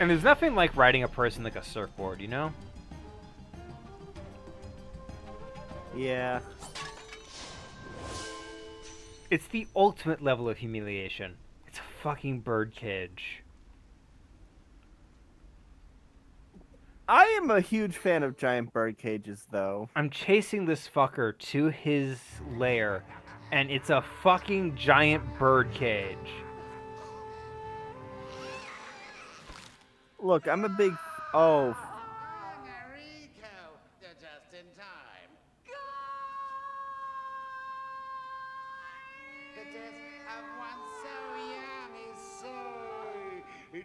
And there's nothing like riding a person like a surfboard, you know? Yeah. It's the ultimate level of humiliation. It's a fucking birdcage. I am a huge fan of giant bird cages, though. I'm chasing this fucker to his lair, and it's a fucking giant birdcage. Look, I'm a big... Oh. Rico, you're just in time. It is of one so yummy, so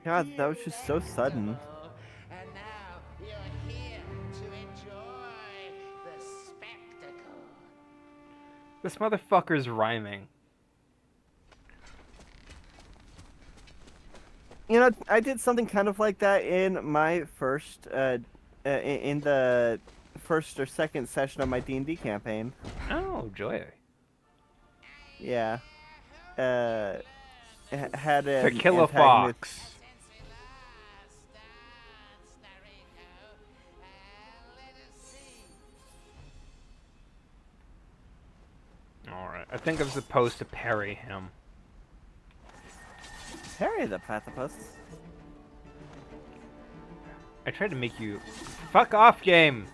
God, that was just so sudden. delightful. And now you're here to enjoy the spectacle. This motherfucker's rhyming. You know, I did something kind of like that in my first, in the first or second session of my D&D campaign. Oh, joy. Yeah. Had a To kill a fox. Since we last danced, Nariko, let us see. Alright, I think I'm supposed to parry him. Harry the Platypus. I tried to make you... Fuck off, game!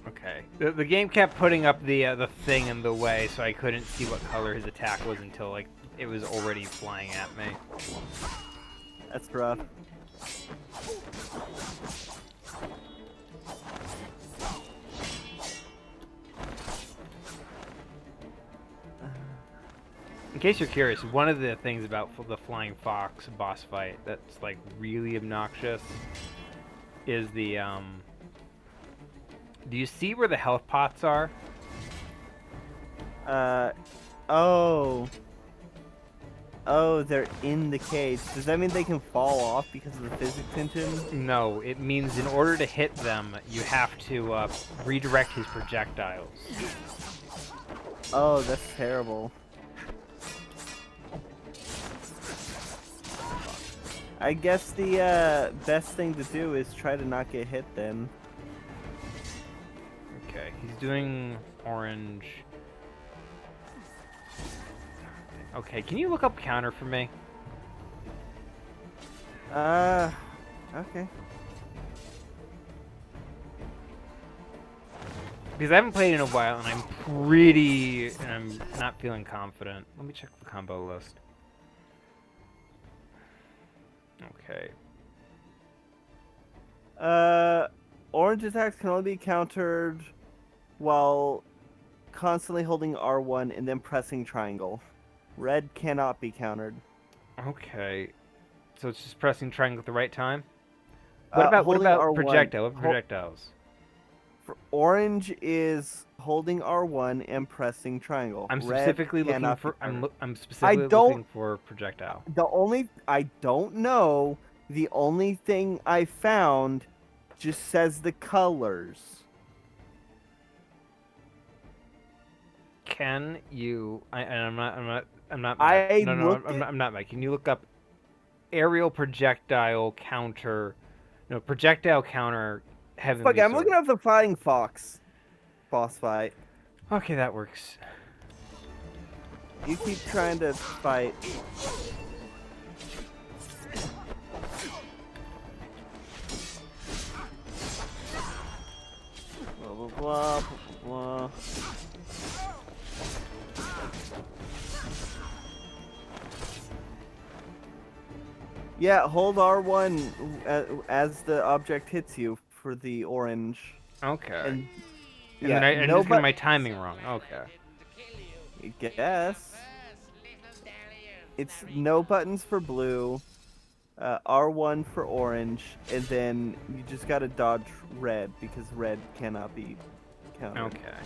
Okay. The game kept putting up the thing in the way, so I couldn't see what color his attack was until, like, it was already flying at me. That's rough. In case you're curious, one of the things about the Flying Fox boss fight that's, like, really obnoxious is the Do you see where the health pots are? Oh. Oh, they're in the cage. Does that mean they can fall off because of the physics engine? No, it means in order to hit them, you have to redirect his projectiles. Oh, that's terrible. I guess the best thing to do is try to not get hit then. Okay, he's doing orange. Okay, can you look up counter for me? Okay. Because I haven't played in a while, and I'm not feeling confident. Let me check the combo list. Okay. Orange attacks can only be countered while constantly holding R1 and then pressing triangle. Red cannot be countered. Okay. So it's just pressing triangle at the right time? What about holding R1, projectile? What projectiles? For orange is holding R1 and pressing triangle. I'm Red specifically looking cannot for be countered. I'm specifically don't- looking for projectile. I don't know. The only thing I found just says the colors. Can you? I'm not. I No, looked I'm not, Mike. Can you look up aerial projectile counter? No, projectile counter. Heavenly Fuck, I'm Sword. looking up the Flying Fox boss fight. Okay, that works. You keep trying to fight. Blah blah blah blah. Yeah, hold R1 as the object hits you for the orange. Okay. And And yeah, then I no just got but- my timing wrong. Okay. I guess. It's no buttons for blue, R1 for orange, and then you just gotta dodge red because red cannot be countered. Okay.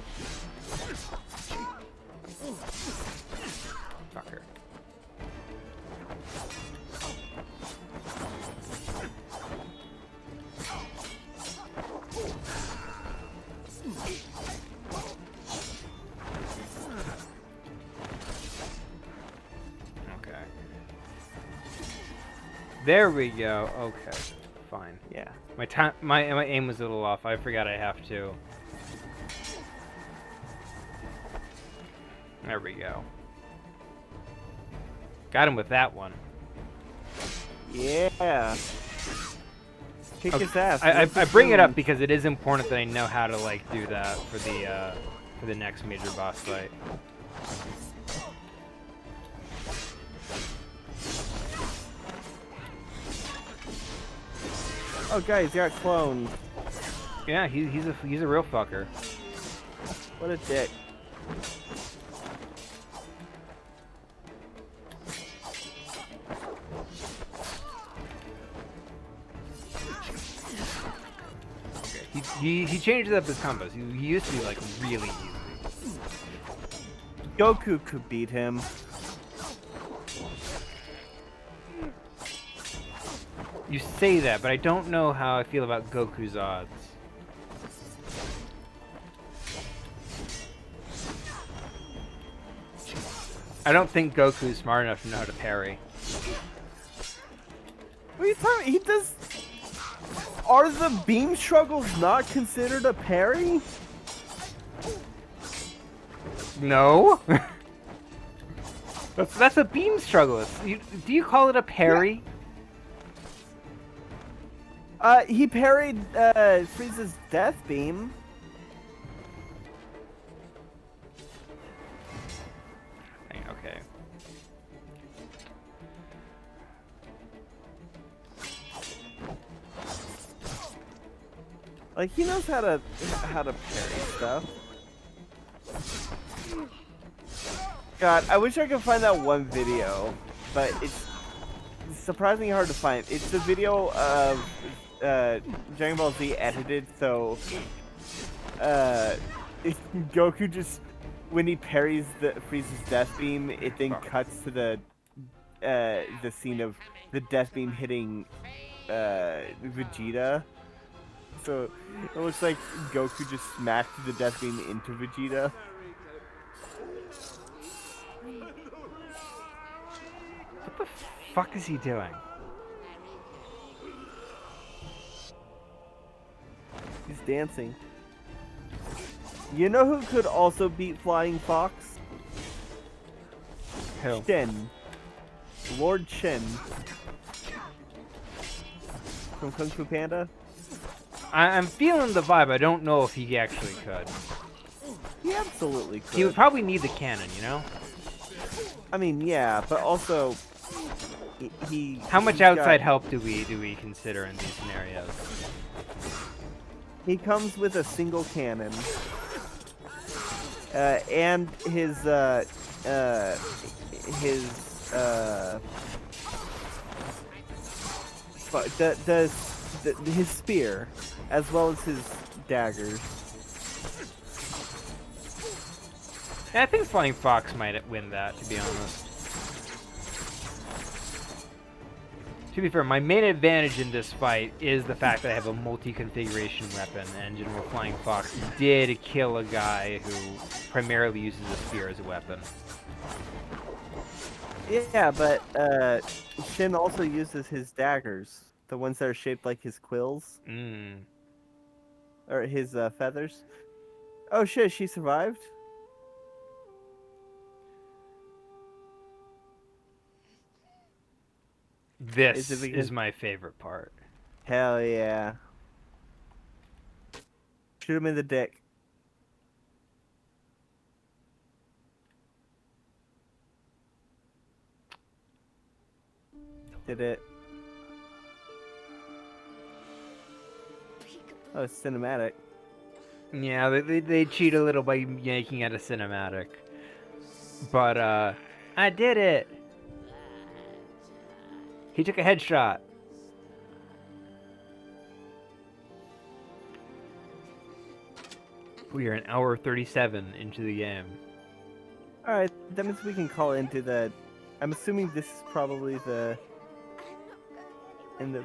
Fucker. Okay. There we go. Okay. Fine. Yeah. My aim was a little off. I forgot I have to. There we go. Got him with that one. Yeah. Kick his ass. I Look at bring it up him. because it is important that I know how to like do that for the next major boss fight. Oh, guys, got cloned. Yeah, he's a real fucker. What a dick. Okay. He changes up his combos. He used to be like really easy. Goku could beat him. You say that, but I don't know how I feel about Goku's odds. I don't think Goku's smart enough to know how to parry. What are you talking? He does. Are the beam struggles not considered a parry? No. that's a beam struggle. Do you call it a parry? He parried Frieza's death beam. Okay. Like he knows how to parry stuff. God, I wish I could find that one video, but it's surprisingly hard to find. It's a video of Dragon Ball Z edited, so Goku just when he parries Frieza's death beam, it then cuts to the scene of the death beam hitting Vegeta. So it looks like Goku just smacked the death beam into Vegeta. What the fuck is he doing? He's dancing. You know who could also beat Flying Fox? Who? Shen. Lord Shen. From Kung Fu Panda? I'm feeling the vibe. I don't know if he actually could. He absolutely could. He would probably need the cannon, you know? I mean, yeah, but also he How much he's got- outside help do we consider in these scenarios? He comes with a single cannon. And his his spear, as well as his daggers. Yeah, I think Flying Fox might win that, to be honest. To be fair, my main advantage in this fight is the fact that I have a multi-configuration weapon, and General Flying Fox did kill a guy who primarily uses a spear as a weapon. Yeah, but Shin also uses his daggers, the ones that are shaped like his quills or his feathers. Oh shit, she survived? This Is it because- is my favorite part. Hell yeah. Shoot him in the dick. Did it? Oh, it's cinematic. Yeah, they cheat a little by making it a cinematic. But, I did it! He took a headshot. We are an hour 37 into the game. Alright, that means we can call into the... I'm assuming this is probably the... In the...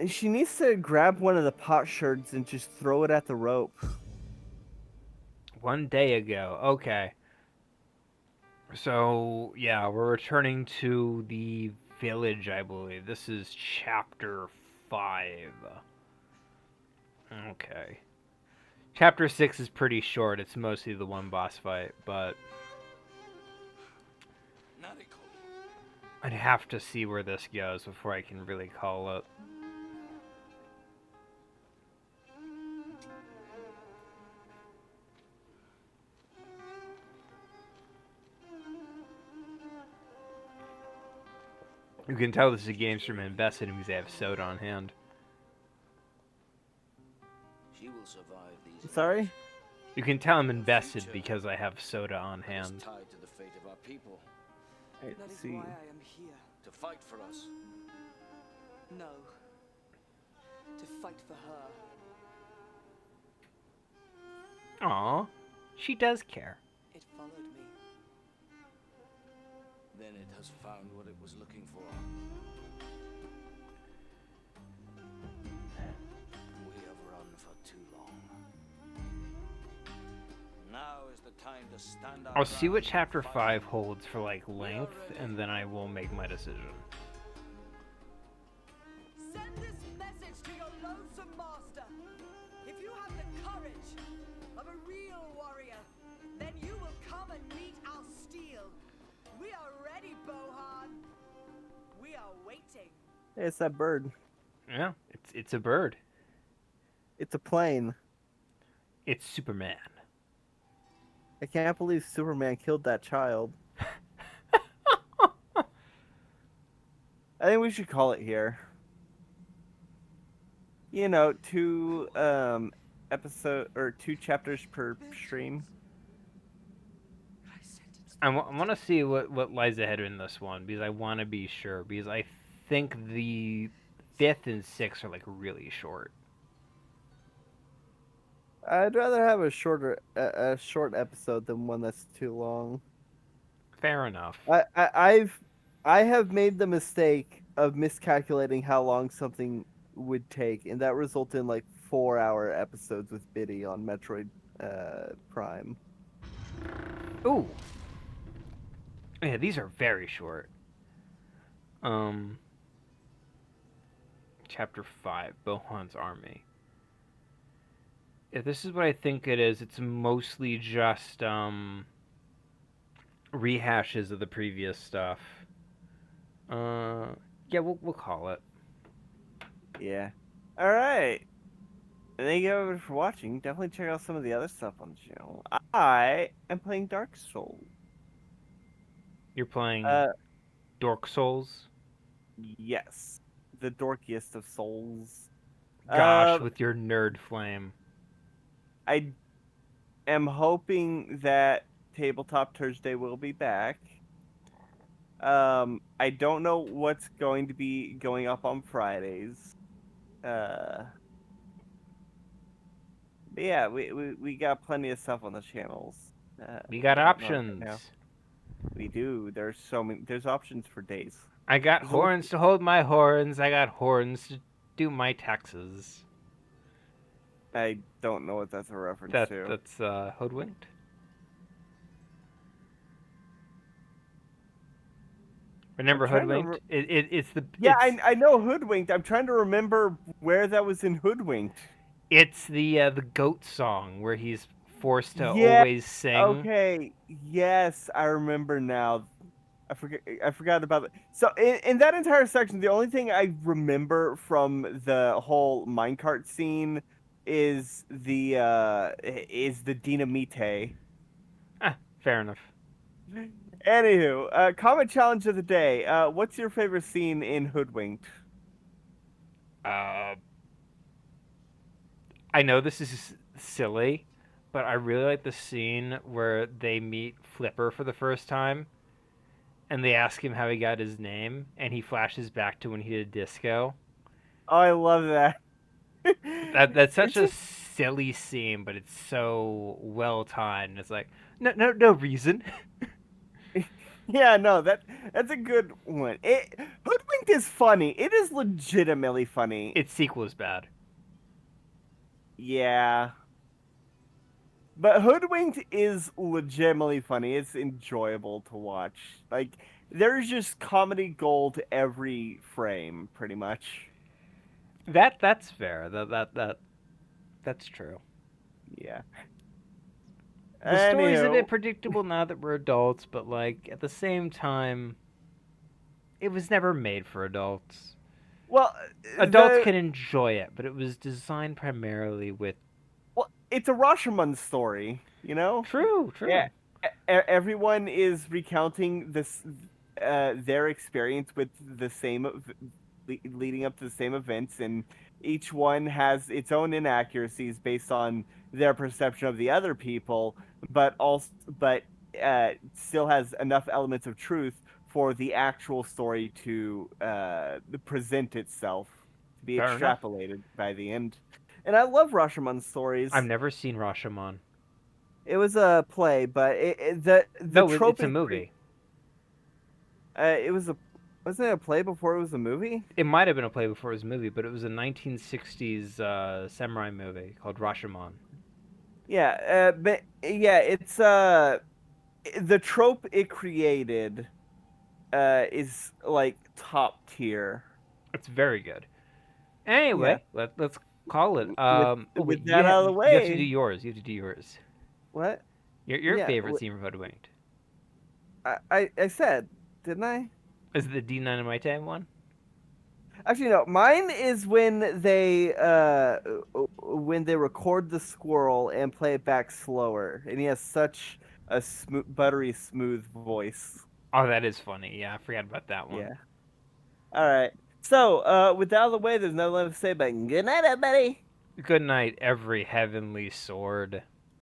She needs to grab one of the pot shards and just throw it at the rope. 1 day ago. Okay. So, yeah, we're returning to the village, I believe. This is chapter 5. Okay. Chapter 6 is pretty short. It's mostly the one boss fight, but I'd have to see where this goes before I can really call it. You can tell this is a game from invested in because they have soda on hand. She will survive these. Sorry? You can tell I'm invested because I have soda on hand. Tied to the fate of our people. Let's That is see. why I am here. To fight for us. No. To fight for her. Aw, she does care. It followed me. Then it has found what it was looking for. We have run for too long. Now is the time to stand our I'll see what ground chapter and fight. 5 holds for like length, and then I will make my decision. Send this message to your loathsome master. If you have the courage of a real warrior, then you will come and meet our steel. We are ready, Bohan. We are waiting. Hey, it's that bird. Yeah, it's a bird. It's a plane. It's Superman. I can't believe Superman killed that child. I think we should call it here. You know, 2 chapters per stream. I want to see what lies ahead in this one, because I want to be sure, because I think the 5th and 6th are like really short. I'd rather have a short episode than one that's too long. Fair enough. I have made the mistake of miscalculating how long something would take, and that resulted in like 4-hour episodes with Biddy on Metroid Prime. Ooh. Yeah, these are very short. Chapter 5, Bohan's Army. Yeah, this is what I think it is. It's mostly just rehashes of the previous stuff. Yeah, we'll call it. Yeah. All right. Thank you everyone for watching. Definitely check out some of the other stuff on the channel. I am playing Dark Souls. You're playing Uh, Dork Souls? yes, the dorkiest of souls. Gosh, with your nerd flame. I am hoping that Tabletop Thursday will be back. I don't know what's going to be going up on Fridays. But yeah, we got plenty of stuff on the channels. We got going on right options. now. We do. There's so many. There's options for days. I got There's horns to hold my horns. I got horns to do my taxes. I don't know what that's a reference to. That's Hoodwinked. Remember I'm trying to Hoodwinked? It's the Yeah, it's, I know Hoodwinked. I'm trying to remember where that was in Hoodwinked. it's the goat song where he's forced to Yeah, always sing. Okay. Yes, I remember now. I forgot about it. So in that entire section, the only thing I remember from the whole minecart scene is the Dynamite. Ah, fair enough. Anywho, comment challenge of the day. What's your favorite scene in Hoodwinked? I know this is silly, but I really like the scene where they meet Flipper for the first time, and they ask him how he got his name, and he flashes back to when he did disco. Oh, I love that. That's such a silly scene, but it's so well timed. It's like no reason. Yeah, no, that's a good one. Hoodwinked is funny. It is legitimately funny. Its sequel is bad. Yeah. But Hoodwinked is legitimately funny. It's enjoyable to watch. Like, there's just comedy gold every frame, pretty much. That's fair. That's true. Yeah. The story's a Anywho, bit predictable now that we're adults, but like at the same time, it was never made for adults. well, Adults can enjoy it, but it was designed primarily with. Well, it's a Rashomon story, you know? True. Yeah. Everyone is recounting this, their experience with the same, leading up to the same events, and each one has its own inaccuracies based on their perception of the other people, but still has enough elements of truth for the actual story to present itself, to be Fair enough. extrapolated by the end. And I love Rashomon stories. I've never seen Rashomon. It was a play, but No, trope it's a movie. Wasn't it a play before it was a movie? It might have been a play before it was a movie, but it was a 1960s samurai movie called Rashomon. Yeah, but yeah, it's the trope it created is like top tier. It's very good. Anyway, let's call it. With that out of the way, you have to do yours. You have to do yours. What? Your Yeah, favorite scene from Hoodwinked. I said, didn't I? Is it the Dynamite one? Actually, no. Mine is when they record the squirrel and play it back slower, and he has such a buttery smooth voice. Oh, that is funny. Yeah, I forgot about that one. Yeah. All right. So, with that out of the way, there's nothing left to say but good night, everybody. Good night, every heavenly sword.